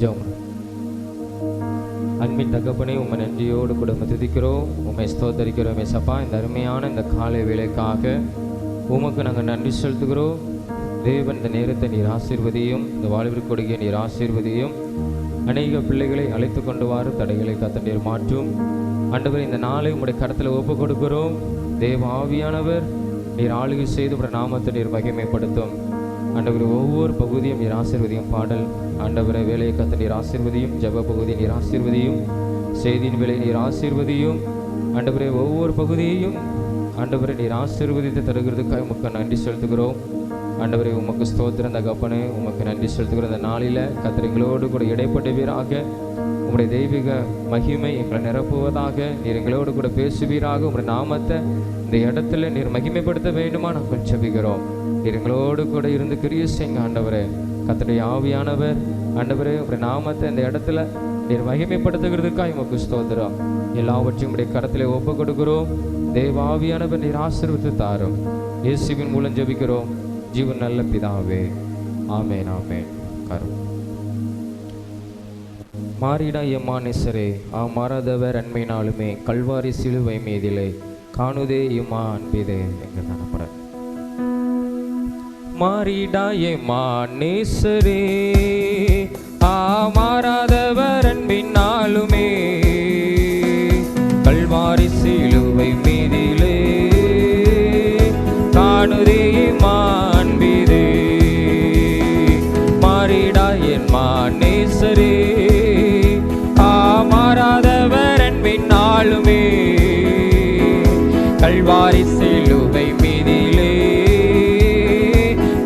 ஜெபம். அன்பின் தகப்பனே, உம்மை நன்றியோடு கூட துதிக்கிறோம், உம்மை ஸ்தோத்தரிக்கிறோம். ஏசப்பா, இந்த அருமையான இந்த காலை வேளைக்காக உமக்கு நாங்கள் நன்றி செலுத்துகிறோம். தேவன், இந்த நேரத்தை நீர் ஆசீர்வதியும், இந்த வாழ்விற்கு கொடுக்க நீர் ஆசீர்வதியும். அநேக பிள்ளைகளை அழைத்து கொண்டு வாரு, தடைகளை கத்த நீர் மாற்றும். ஆண்டவர், இந்த நாளை உம்முடைய கரத்தில் ஒப்பு கொடுக்கிறோம். தேவ ஆவியானவர் நீர் ஆளுகை செய்து உடைய நாமத்தை நீர் மகிமைப்படுத்தும். ஆண்டவர், ஒவ்வொரு பகுதியும் நீர் ஆசீர்வதியும். பாடல் ஆண்டவரை வேலையை கத்த நீர் ஆசீர்வதியும். ஜெப பகுதி நீர் ஆசீர்வதியும். செய்தியின் வேலை நீர் ஆசீர்வதியும். ஆண்டவரை ஒவ்வொரு பகுதியையும் ஆண்டவரை நீர் ஆசீர்வதித்து தருகிறதுக்காக உமக்கு நன்றி செலுத்துகிறோம். ஆண்டவரை உமக்கு ஸ்தோத்திரம் தகப்பனே, உமக்கு நன்றி செலுத்துகிற இந்த நாளில் கர்த்தர் எங்களோடு கூட இடைப்பட்டுவீராக. உங்களுடைய தெய்வீக மகிமை எங்களை நிரப்புவதாக. நீர் எங்களோடு கூட பேசுவீராக. உங்களுடைய நாமத்தை இந்த இடத்துல நீர் மகிமைப்படுத்த வேண்டுமா நாங்கள் ஜெபிக்கிறோம். நீர் எங்களோடு கூட இருந்து கிரியை செய்யுங்க ஆண்டவரே. கர்த்தருடைய ஆவியானவர் ஆண்டவரே, உங்களுடைய நாமத்தை இந்த இடத்துல நீர் மகிமைப்படுத்துகிறதுக்காக உமக்கு ஸ்தோத்திரம். எல்லாவற்றையும் உடைய கரத்திலே ஒப்பு கொடுக்கிறோம். தேவ ஆவியானவர் நீர் ஆசீர்வதித்து தாரும். இயேசுவின் மூலம் ஜெபிக்கிறோம் ஜீவன் நல்ல பிதாவே, ஆமேன் ஆமேன். மாறிடா எம்மானேசரே, மாறாதவர் அன்மையினாலுமே கல்வாரி சிலுவை மீதிலே காணுதே இம்மா அன்பிதே எங்க காணப்பட. மாறிடா எம்மானேசரே, மாறாதவர் அன்பினாலுமே கல்வாரி சிலுவை மீதிலே காணுதே இம்மா அன்பிதே. மாறிடா எம்மானேசரே, மாறாதவர் அன்பினாலுமே கல்வாரி சிலுவை மீதிலே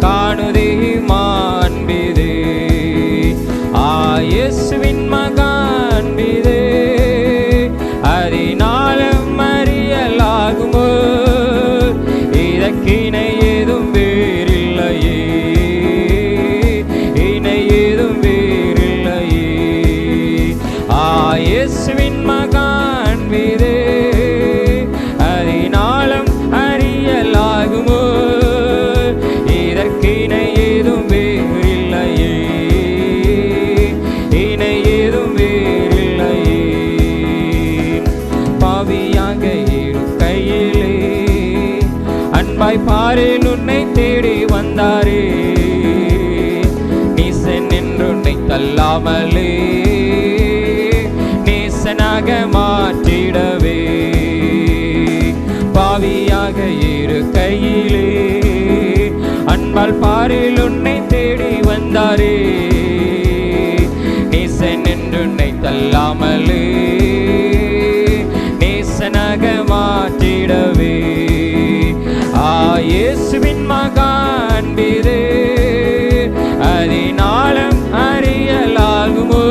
காணுதே இம்மா அன்பிதே. இயேசுவின் மகா அன்பிதே, அதனாலும் அறியலாகுமோ, இதற்கிணை ஏதும் வேறில்லையே, இணை ஏதும் வேறில்லையே. இயேசுவின் மகா அன்பிதே, அதனாலும் அறியலாகுமோ, இதற்கிணை ஏதும் வேறில்லையே, இணை ஏதும் வேறில்லையே. பாவியாக இருக்கையிலே அன்பாய் பாரில் உன்னை தேடி வந்தாரே, நீசன் என்று உன்னை தள்ளாமலே நேசனாக மாற்றிடவே. பாவியாக இருக்கையிலே அன்பால் பாரில் உன்னை தேடி வந்தாரே, நேசன் என்று உன்னை தள்ளாமலே நேசனாக மாற்றிடவே. இயேசுவின் மகா அன்பிதே, அதனாலும் அறியலாகுமோ,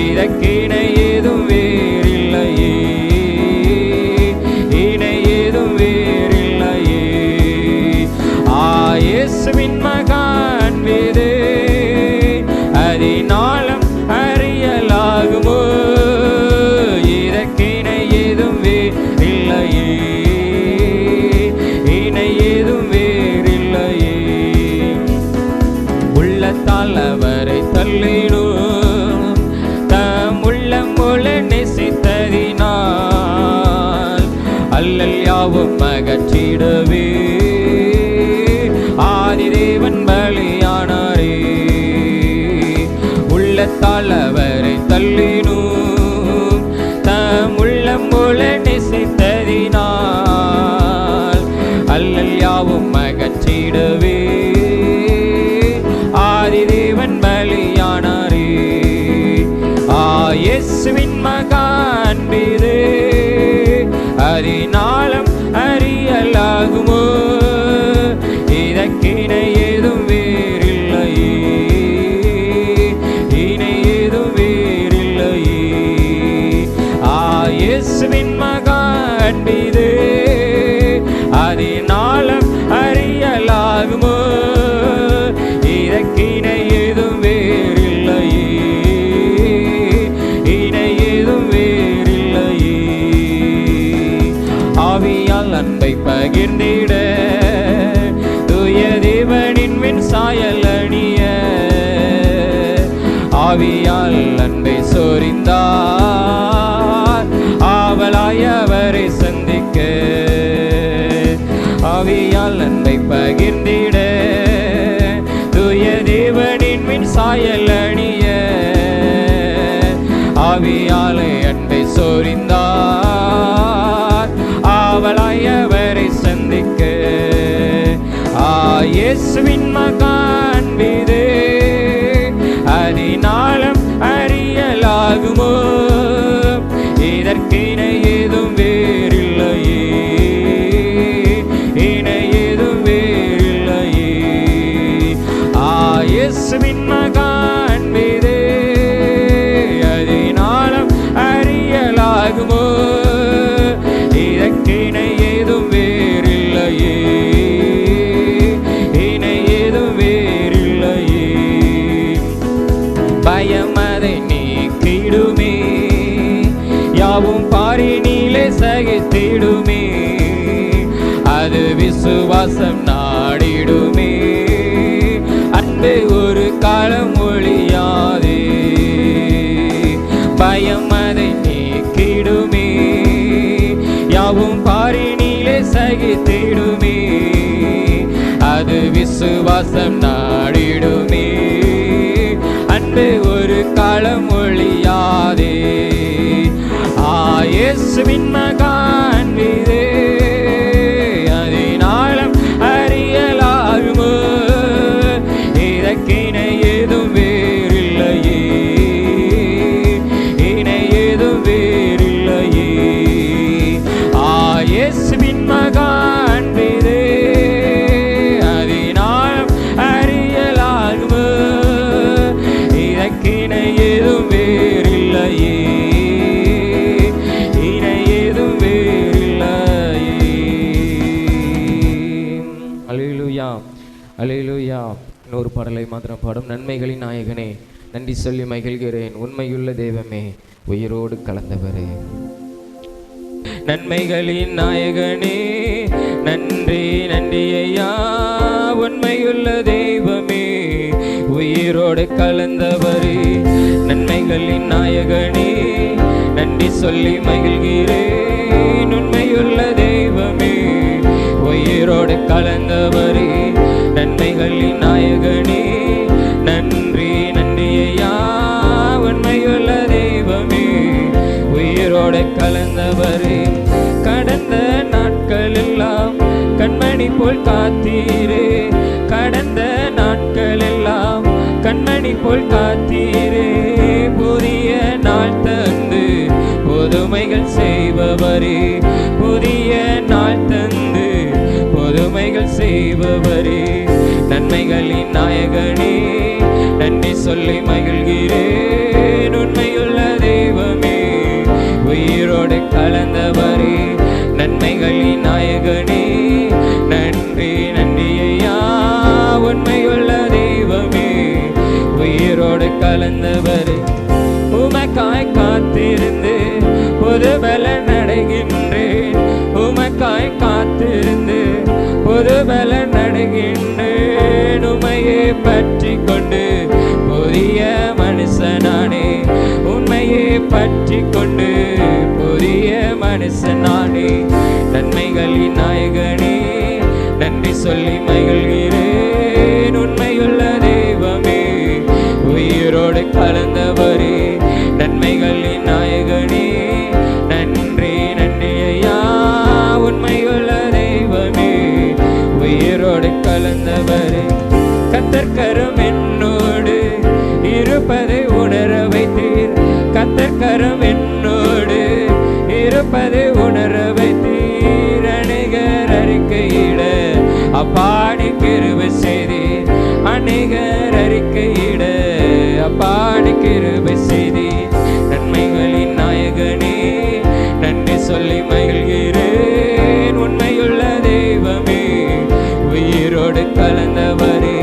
இதற்கிணை ஏதும் வேறில்லையே, இணை ஏதும் வேறில்லையே. இயேசுவின் மகா அன்பிதே, அதனாலும் அறியலாகுமோ, இதற்கிணை ஏதும் வேறில்லையே, இணை ஏதும் வேறில்லையே. உள்ளத்தால் அவரை தள்ளினோம், தம் உள்ளம் போல நேசித்ததினால் அல்லல் யாவும் அகற்றிடவே ஆதிதேவன் பலியானாரே. உள்ளத்தால் அவரை தள்ளினோம், தம் உள்ளம் போல நேசித்ததினால் அல்லல் யாவும் அகற்றிடவே ஆதிதேவன் பலியானாரே. இயேசுவின் மகா அன்பிதே, அதனாலும் அறியலாகுமோ, இதற்கிணை ஏதும் வேறில்லையே, இணை ஏதும் வேறில்லையே. இயேசுவின் மகா அன்பிதே, அதனாலும் அறியலாகுமோ, இதற்கிணை ஏதும் வேறில்லையே, இணை ஏதும் வேறில்லையே. ஆவியால் அன்பை பகிர்ந்திட தூய தேவனின் சாயல் அணிய அவரை சந்திக்க ஆவியால் அன்பை பகிர்ந்திட தூய தேவனின் மின் சாயல் அணிய ஆவியாலே அன்பை சொரிந்தார் ஆவலாய் அவரை சந்திக்க இயேசுவின் மகான் மீது அதினாலும் அறியலாகுமோ இதற்கினை ஏதும் வேறில்லையே இணை ஏதும் வேறில்லையே இயேசுவின் மகான் மீது அதினாலும் அறியலாகுமோ இதற்கினை ஏதும் வேறில்லையே பயமதை நீக்கிடுமே யாவும் பாரினிலே சகித்திடுமே அது விசுவாசம் நாடிடுமே அன்பு ஒரு காலம் ஒழியாதே பயமதை நீக்கிடுமே யாவும் பாரினிலே சகித்திடுமே அது விசுவாசம் நாடிடுமே அன்பு ஒரு காலம் ஒழியாதே இயேசுவின் மகான் மீது அதினாலும் அறியலாகுமோ இதற்கினை ஏதும் வேறில்லையே இணை ஏதும் வேறில்லையே இயேசுவின் மகான் மீது அதினாலும் அறியலாகுமோ இதற்கினை ஏதும் வேறில்லையே இணை ஏதும் வேறில்லையே. அல்லேலூயா அல்லேலூயா. இன்னொரு பாடலை மாத்திரம் பாடும். நன்மைகளின் நாயகனே நன்றி சொல்லி மகிழ்கிறேன் உண்மையுள்ள தெய்வமே உயிரோடு கலந்தவரே. நன்மைகளின் நாயகனே நன்றி நன்றி ஐயா உண்மையுள்ள தெய்வமே உயிரோடு கலந்தவரே. நன்மைகளின் நாயகனே நன்றி சொல்லி மகிழ்கிறேன் உண்மையுள்ள தெய்வமே உயிரோடு கலந்தவரே. நன்மைகளின் நாயகனே நன்றி நன்றி ஐயா உண்மையுள்ள தெய்வமே உயிரோடு கலந்தவரே. கடந்த நாட்கள் எல்லாம் கண்மணி போல் காத்தீரே கடந்த நாட்கள் எல்லாம் கண்மணி போல் காத்தீரே புதிய நாள் தந்து புதுமைகள் செய்பவரே புதிய நாள் தந்து புதுமைகள் செய்பவரே. நன்மைகளின் நாயகனே நன்றி சொல்லி மகிழ்கிறேன் உண்மையுள்ள தெய்வமே உயிரோடு கலந்தவரே. நன்மைகளின் நாயகனே நன்றி நன்றி ஐயா உண்மையுள்ள தெய்வமே உயிரோடு கலந்தவரே. உமக்காய் காத்திருந்து புது பலன் அடைகின்றேன் உமக்காய் காத்திருந்து புது பலன் அடைகின்றேன் உமையை பற்றி கொண்டு புதிய மனுஷனானே உண்மையை பற்றி கொண்டு புதிய மனுஷனானே. நன்மைகளின் நாயகனே நன்றி சொல்லி மகிழ்கிறேன் உண்மையுள்ள தெய்வமே உயிரோடு கலந்தவரே. நன்மைகளின் நாயகனே நன்றி நன்றி ஐயா உண்மையுள்ள தெய்வமே உயிரோடு கலந்தவரே. கர்த்தர்கரம் என்னோடு இருப்பதை உணர வைத்தீர் கர்த்தர்கரம் என்னோடு இருப்பதை உணர வைத்தீர். அநேகர் அறிக்கையிட அப்பாடி கிருபை செய்தீர் அநேகர் அறிக்கையிட அப்பாடி கிருபை செய்தீர். நன்மைகளின் நாயகனே நன்றி சொல்லி மகிழ்கிறேன் உண்மையுள்ள தெய்வமே உயிரோடு கலந்தவரே.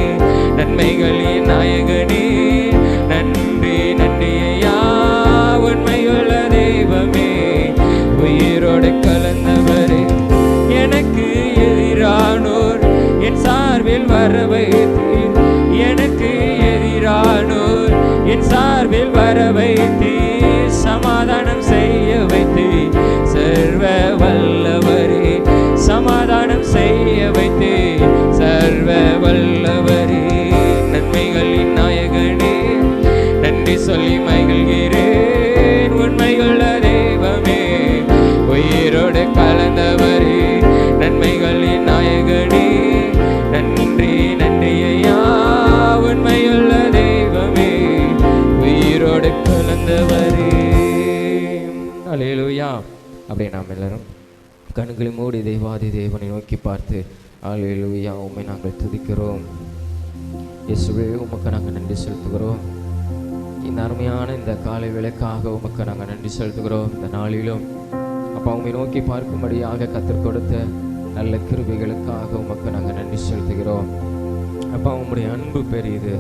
நன்மைகளின் நாயகனே நன்றி நன்றி ஐயா உண்மையுள்ள தெய்வமே உயிரோடு கலந்தவரே. எனக்கு எதிரானோர் என் சார்பில் வர வைத்தீர் எனக்கு எதிரானோர் என் சார்பில் வர வைத்தீர் சமாதானம் செய்ய வைத்தீர் சர்வ அப்படியே நாம் எல்லாரும் கண்களை மூடி தேவாதி தேவனை நோக்கி பார்த்து அல்லேலூயா உம்மை நாங்கள் துதிக்கிறோம். இயேசுவே உமக்கு நாங்கள் நன்றி செலுத்துகிறோம். இந்த அருமையான இந்த காலை வேளைக்காக உமக்கு நாங்கள் நன்றி செலுத்துகிறோம். இந்த நாளிலும் அப்பா உம்மை நோக்கி பார்க்கும்படியாக கற்றுக் கொடுத்த நல்ல கிருபைகளுக்காக உமக்கு நாங்கள் நன்றி செலுத்துகிறோம். அப்பா உம்முடைய அன்பு பெரியது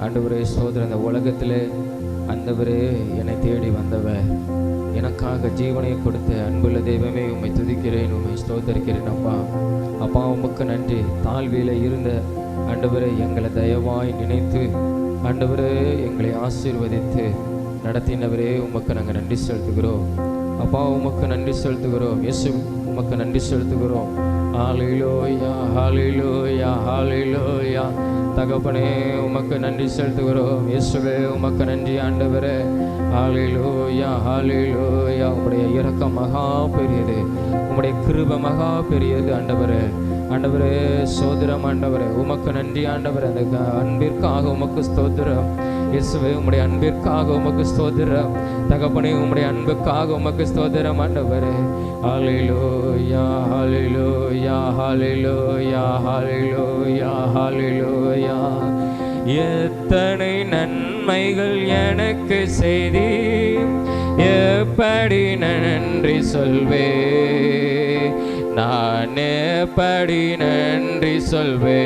ஆண்டவரே. சோதரன் இந்த உலகத்தில் ஆண்டவரே என்னை தேடி வந்தவர், எனக்காக ஜீவனை கொடுத்த அன்புள்ள தெய்வமே உம்மை துதிக்கிறேன், உம்மை ஸ்தோத்தரிக்கிறேன். அப்பா உமக்கு நன்றி. தாழ்வியில் இருந்த ஆண்டவரே எங்களை தயவாய் நினைத்து ஆண்டவரே எங்களை ஆசீர்வதித்து நடத்தினவரே உமக்கு நாங்கள் நன்றி செலுத்துகிறோம். அப்பா உமக்கு நன்றி செலுத்துகிறோம். இயேசு உமக்கு நன்றி செலுத்துகிறோம். ஹல்லேலூயா ஹல்லேலூயா ஹல்லேலூயா. தகப்பனே உமக்கு நன்றி செலுத்துகிறோம். இயேசுவே உமக்கு நன்றி ஆண்டவரே. ஹல்லேலூயா ஹல்லேலூயா. உம்முடைய இரக்கம் மகா பெரியது, உம்முடைய கிருபை மகா பெரியது ஆண்டவரே. ஆண்டவரே சோதரம் ஆண்டவரே உமக்கு நன்றி ஆண்டவரே. அந்த அன்பிற்காக உமக்கு ஸ்தோத்திரம் இயேசுவே. உம்முடைய அன்பிற்காக உமக்கு ஸ்தோத்திரம் தகப்பனே. உம்முடைய அன்புக்காக உமக்கு ஸ்தோத்திரம் ஆண்டவரே. ஹல்லேலூயா ஹல்லேலூயா ஹல்லேலூயா ஹல்லேலூயா ஹல்லேலூயா. எத்தனை நன்மைகள் எனக்கு செய்தி, எப்படி நன்றி சொல்வே, நான் எப்படி நன்றி சொல்வே.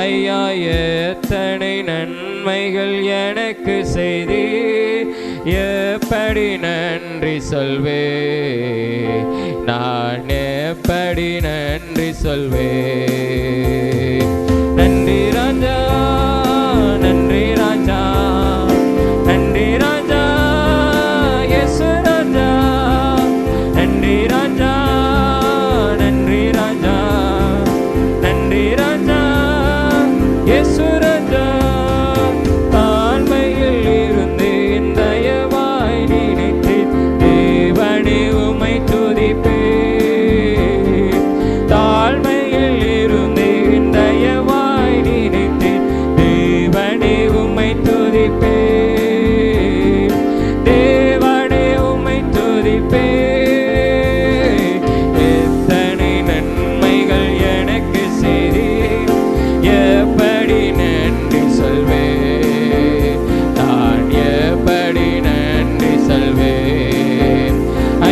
ஐயா எத்தனை நன்மைகள் எனக்கு செய்தி, எப்படி நன்றி சொல்வே, நான் எப்படி நன்றி சொல்வே. நன்றி ராஜா நன்றி ராஜா நன்றி ராஜா இயேசு ராஜா. நன்றி ராஜா நன்றி ராஜா நன்றி ராஜா இயேசு ராஜா. தாழ்மையில் இருந்து தயவாய் நினைத்து தேவனே உம்மை துதிப்பே. தாழ்மையில் இருந்து தயவாய் நினைத்து தேவனே உம்மை துதிப்பே. தேவனே உம்மை துதிப்பே. எத்தனை நன்மைகள் எனக்கு செய்தி, எப்படி நன்றி சொல்வே, நான் எப்படி நன்றி சொல்வே.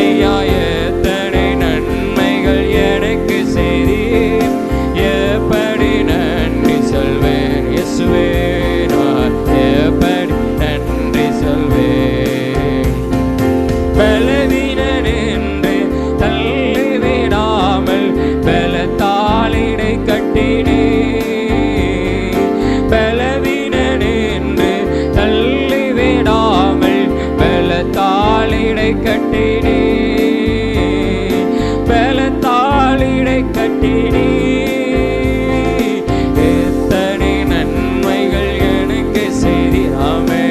ஐயா எத்தனை நன்மைகள் எனக்கு செய்தி, எப்படி நன்றி சொல்வேன். இயேசுவே நான் எப்படி நன்றி சொல்வேன். பலவீனன் என்று தள்ளிவிடாமல் பலத்தாளிடை கட்டினே. பலவீனன் என்று தள்ளிவிடாமல் பலத்தாளிடை கட்டினே. பலத்தாளிடை கட்டினே. எத்தனை நன்மைகள் எனக்கு செய்தி, ஆமே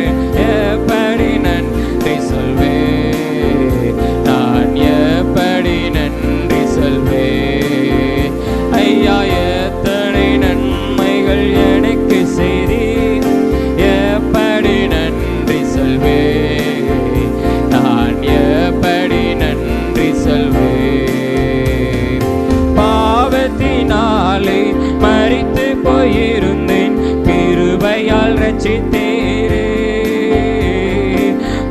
எப்படி நன்றி சொல்வே, நான் எப்படி நன்றி சொல்வே. ஐயா எத்தனை நன்மைகள் எனக்கு செய்தி, எப்படி நன்றி சொல்வே, நான் எப்படி நன்றி சொல்வே. பாவத்தினாலே மரித்து போயிருந்தேன், கிருபையால் ரட்சித்தீரே.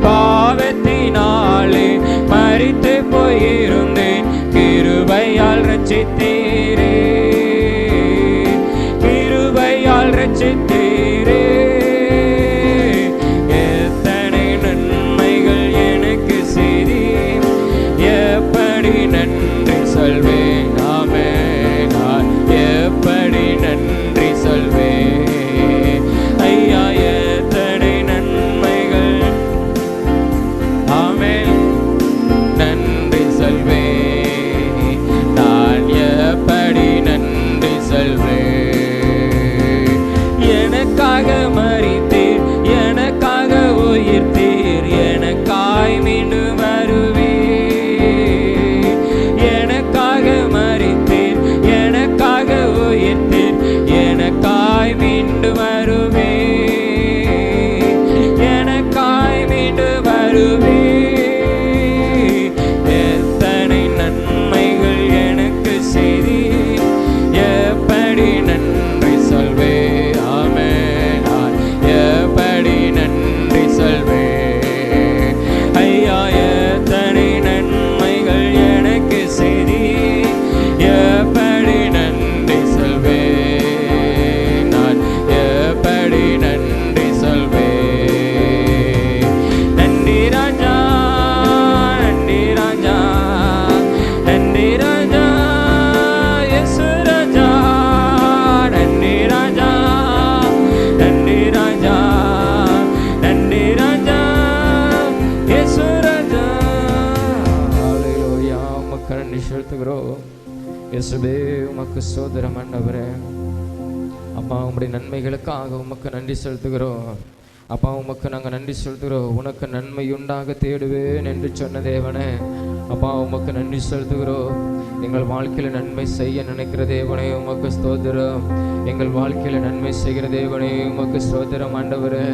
பாவத்தினாலே மரித்து போயிருந்தேன், கிருபையால் ரட்சித்தீரே. கிருபையால் ரட்சித்தீரே. எத்தனை நன்மைகள் எனக்கு செய்தி, எப்படி நன்றி சொல்வேன். ஆமே நான் எப்படி நன்றி சொல்வேன். ஐயா எத்தனை நன்மைகள், ஆமே நன்றி சொல்வேன். நான் எப்படி நன்றி சொல்வேன். எனக்காக மரித்தீர், எனக்காக உயிர்த்தீர், எனக்காய் மீண்டும் வருவீர். எனக்காக மரித்தீர், எனக்காக உயிர்த்தீர், எனக்காய் மீண்டும் வருவீர். எனக்காய் மீண்டும் வருவீர். நன்றி செலுத்துகிறோம். இயேசுவே உமக்கு ஸ்தோத்திரம் ஆண்டவரே. அப்பா உம்முடைய நன்மைகளுக்காக உமக்கு நன்றி செலுத்துகிறோம். அப்பா உமக்கு நாங்கள் நன்றி செலுத்துகிறோம். உனக்கு நன்மை உண்டாக தேடுவேன் என்று சொன்ன தேவனே, அப்பா உமக்கு நன்றி செலுத்துகிறோம். எங்கள் வாழ்க்கையில் நன்மை செய்ய நினைக்கிற தேவனே உமக்கு ஸ்தோத்திரம். எங்கள் வாழ்க்கையில் நன்மை செய்கிற தேவனே உமக்கு ஸ்தோத்திரம் ஆண்டவரே.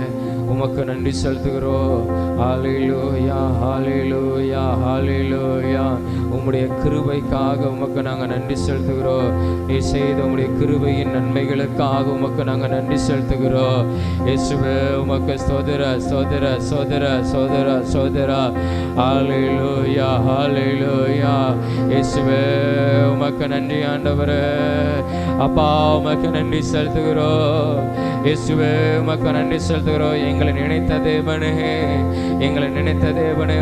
உமக்கு நன்றி செலுத்துகிறோம். ஹல்லேலூயா ஹல்லேலூயா ஹல்லேலூயா. உம்முடைய கிருபைக்காக உமக்கு நாங்கள் நன்றி செலுத்துகிறோம். நீ செய்த உம்முடைய கிருபையின் நன்மைகளுக்காக உமக்கு நாங்கள் நன்றி செலுத்துகிறோம். இயேசுவே உமக்கு ஸ்தோத்திர ஸ்தோத்திர ஸ்தோத்திர ஸ்தோத்திர ஸ்தோத்திர. ஹல்லேலூயா ஹல்லேலூயா. இயேசுவே உமக்கு நன்றி ஆண்டவரே. அப்பா உமக்கு நன்றி செலுத்துகிறோம். இயேசுவே உமக்கு நன்றி செலுத்துகிறோம். எங்களை நினைத்த தேவனே, எங்களை நினைத்த தேவனே,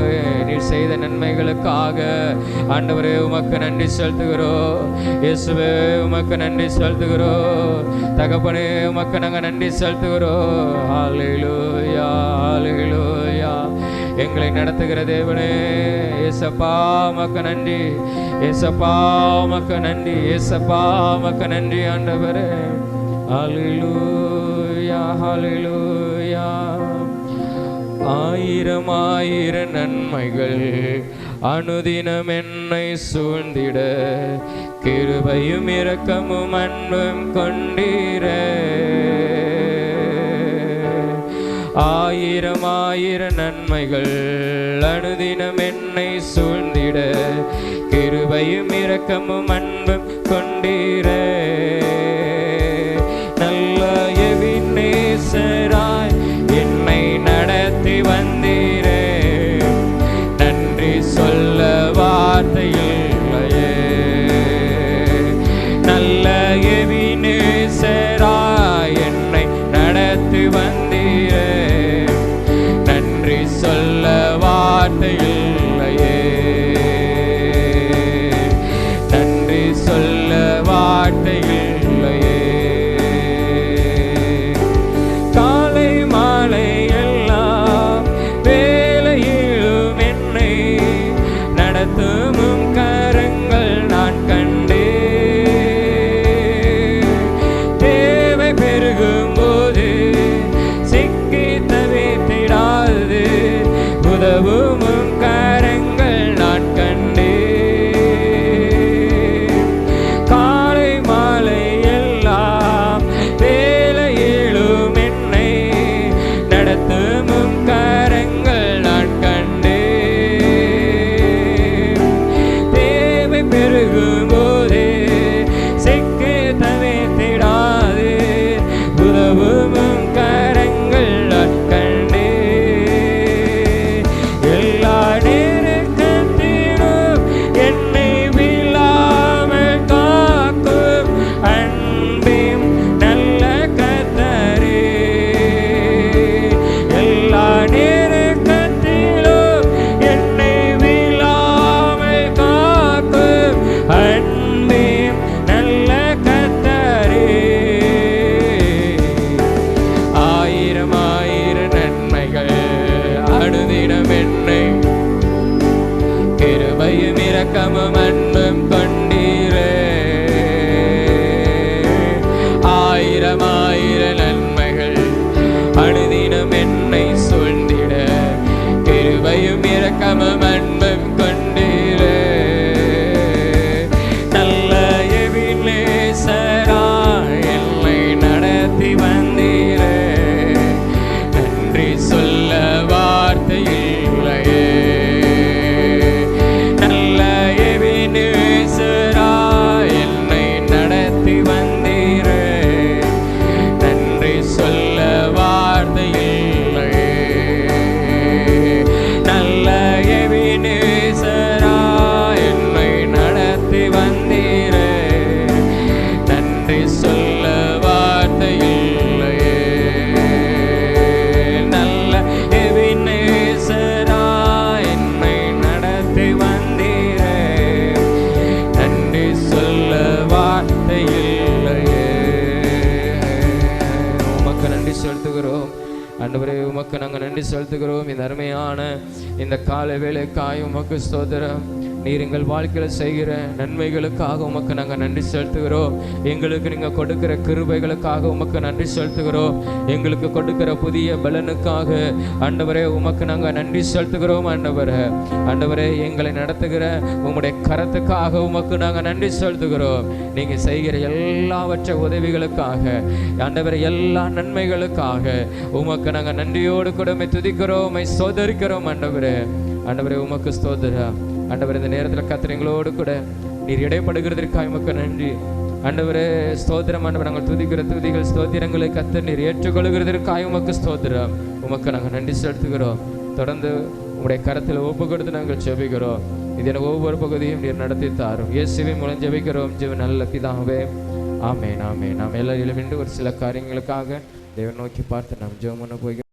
நீர் செய்த நன்மைகளுக்காக ஆண்டவரே உமக்கு நன்றி செலுத்துகிறோம். இயேசுவே உமக்கு நன்றி செலுத்துகிறோம். தகப்பனே உமக்கு நாங்கள் நன்றி செலுத்துகிறோம். ஹல்லேலூயா ஹல்லேலூயா. எங்களை நடத்துகிற தேவனே ஏசப்பா உமக்கு நன்றி. ஏசப்பா உமக்கு நன்றி. ஏசப்பா உமக்கு நன்றி ஆண்டவரே. ஹல்லேலூயா ஹல்லேலூயா. ஆயிரம் ஆயிரம் நன்மைகள் அனுதினம் என்னை சூழ்ந்திட கிருபையும் இரக்கமும் அன்பும் கொண்டீரே. ஆயிரம் ஆயிரம் நன்மைகள் அனுதினம் என்னை சூழ்ந்திட கிருபையும் இரக்கமும் அன்பும் கொண்டீரே. நல்ல எபினேசராய் என்னை நடத்தி வந்தீரே. நன்றி சொல்ல வார்த்தை இல்லையே. நல்ல எபினேசராய் என்னை நடத்தி வந்தீரே. நன்றி சொல்ல வார்த்தை இல்லையே. நன்றி சொல்ல வார்த்தை இல்லையே. காலை மாலை எல்லாம் வேலையிலும் என்னை நடத்தும் கரங்கள் நான் கண்டே. தேவை பெருகும் போது சிக்கி தவித்திடாது உதவும் கரங்கள் நான் கண்டே. காலை மாலை எல்லாம் வேலையிலும் என்னை நடத்தும் கரங்கள் நான் கண்டே. தேவை பெருகும் போதே சிக்கு தவித்திடாது உதவும் கரங்கள் நான் கண்டே. எல்லா நேரத்திலும் என்னை விழாமல் காக்கும் அன்பும் நல்ல கர்த்தரே. எல்லா நேரத்திலும் என்னை விழாமல் காக்கும் அன்பும் நல்ல கர்த்தரே. ஆயிரம் ஆயிரம் நன்மைகள் அனுதினம் என்னை கிருபையும் இரக்கமும் அன்பும் கொண்டீரே. ஆயிரம் ஆயிரம் நன்மைகள் அனுதினம் என்னை சூழ்ந்திட கிருபையும் இரக்கமும் அன்பும் கொண்டீரே. நல்ல எபினேசராய் என்னை நடத்தி வந்தீரே. நன்றி சொல்ல வார்த்தை இல்லையே. நல்ல எபினேசராய் என்னை நடத்தி வந்தீரே. நன்றி சொல்ல வார்த்தை இல்லையே. நல்ல எபினேசராய் என்னை நடத்தி வந்தீரே. நன்றி சொல்ல வார்த்தை இல்லையே. நல்ல எபினேசராய் என்னை நடத்தி வந்தீரே. நன்றி சொல்ல வார்த்தை இல்லையே. உமக்கு நன்றி செலுத்துகிறோம் ஆண்டவரே. உமக்கு நாங்கள் நன்றி செலுத்துகிறோம். இந்த அருமையான இந்த காலை வேளைக்காய் உமக்கு ஸ்தோத்திரம். நீர் எங்கள் வாழ்க்கையில் செய்கிற நன்மைகளுக்காக உமக்கு நாங்கள் நன்றி செலுத்துகிறோம். எங்களுக்கு நீங்கள் கொடுக்கிற கிருபைகளுக்காக உமக்கு நன்றி செலுத்துகிறோம். எங்களுக்கு கொடுக்கிற புதிய பலனுக்காக ஆண்டவரே உமக்கு நாங்கள் நன்றி செலுத்துகிறோம். ஆண்டவரே எங்களை நடத்துகிற உங்களுடைய கரத்துக்காக உமக்கு நாங்கள் நன்றி செலுத்துகிறோம். நீங்கள் செய்கிற எல்லாவற்ற உதவிகளுக்காக ஆண்டவரே எல்லா நன்மைகளுக்காக உமக்கு நாங்கள் நன்றியோடு கூட துதிக்கிறோம், ஸ்தோத்தரிக்கிறோம். ஆண்டவரே உமக்கு ஸ்தோத்திரம். ஆண்டவரே இந்த நேரத்தில் கர்த்தர் கூட நீர் இடைப்படுகிறதற்காக உமக்கு நன்றி. ஆண்டவரே ஸ்தோத்திரம். ஆண்டவர் நாங்கள் துதிக்கிற துதிகள் ஸ்தோத்திரங்களை கர்த்தர் நீர் ஏற்றுக்கொள்கிறதற்காக உமக்கு ஸ்தோத்திரம். உமக்கு நாங்கள் நன்றி செலுத்துகிறோம். தொடர்ந்து உங்களுடைய கரத்தில் ஒப்பு கொடுத்து நாங்கள் ஜெபிக்கிறோம். இதன் ஒவ்வொரு பகுதியும் நீர் நடத்தி தாரும். இயேசுவின் மூலம் ஜெபிக்கிறோம் ஜீவன் நல்ல பிதாவே, ஆமென் ஆமென். நாம் எல்லாரும் மீண்டும் ஒரு சில காரியங்களுக்காக தேவன் நோக்கி பார்த்து நாம் ஜெபம் பண்ண போகிறோம்.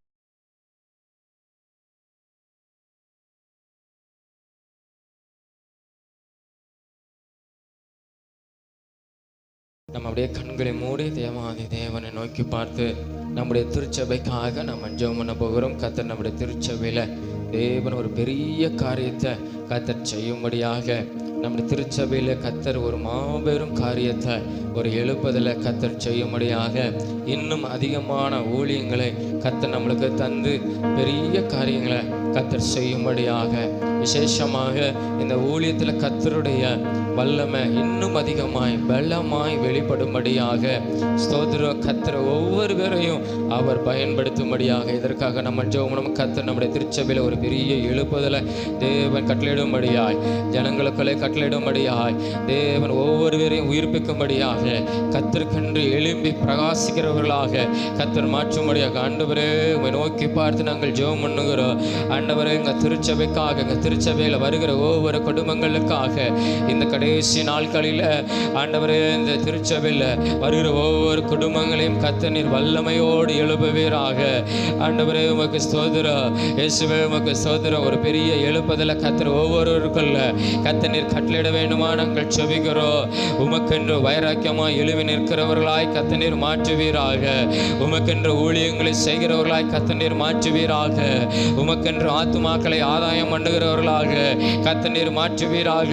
நம்ம அப்படியே கண்களை மூடி தேவாதி தேவனை நோக்கி பார்த்து நம்முடைய திருச்சபைக்காக நம்ம ஜெபம் பண்ண போகிறோம். கர்த்தர் நம்முடைய திருச்சபையில் தேவன் ஒரு பெரிய காரியத்தை கர்த்தர் செய்யும்படியாக, நம்முடைய திருச்சபையில் கர்த்தர் ஒரு மாபெரும் காரியத்தை ஒரு எழுப்புதலை கர்த்தர் செய்யும்படியாக, இன்னும் அதிகமான ஊழியங்களை கர்த்தர் நம்மளுக்கு தந்து பெரிய காரியங்களை கர்த்தர் செய்யும்படியாக, விசேஷமாக இந்த ஊழியத்தில் கர்த்தருடைய வல்லமை இன்னும் அதிகமாய் பலமாய் வெளிப்படும்படியாக ஸ்தோத்திரம். கர்த்தர் ஒவ்வொருவரையும் அவர் பயன்படுத்தும்படியாக இதற்காக நம்ம ஜெபம். கர்த்தர் நம்முடைய திருச்சபையில் ஒரு பெரிய எழுப்புதலை தேவன் கட்டளையிடும்படியாய், ஜனங்களுக்குள்ளே கட்டளையிடும்படியாய், தேவன் ஒவ்வொருவரையும் உயிர்ப்பிக்கும்படியாக, கர்த்தருக்கென்று எழும்பி பிரகாசிக்கிறவர்களாக கர்த்தர் மாற்றும்படியாக ஆண்டவரே உம்மை நோக்கி பார்த்து நாங்கள் ஜெபம் பண்ணுகிறோம். ஆண்டவரே எங்கள் திருச்சபைக்காக, எங்கள் திருச்சபையில் வருகிற ஒவ்வொரு குடும்பங்களுக்காக, இந்த கடைசி நாட்களில் ஆண்டவரே இந்த திருச்சபையில் வருகிற ஒவ்வொரு குடும்பங்களையும் கர்த்தர் நீர் வல்லமையோடு எழுப்புவீராக. ஆண்டவரே உமக்கு ஸ்தோத்திரம். இயேசுவே உமக்கு ஸ்தோத்திரம். ஒரு பெரிய எழுப்புதலை கர்த்தர் ஒவ்வொருவருக்குள்ள கர்த்தர் நீர் கட்டளையிட வேண்டுமா நாங்கள் செபிக்கிறோம். உமக்கென்று வைராக்கியமாய் எழுவி நிற்கிறவர்களாய் கர்த்தர் நீர் மாற்றுவீராக. உமக்கென்று ஊழியங்களை செய்கிறவர்களாய் கர்த்தர் நீர் மாற்றுவீராக. உமக்கென்று ஆத்துமாக்களை ஆதாயம் பண்ணுகிறவர்களாக கர்த்தர் நீர் மாற்றுவீராக.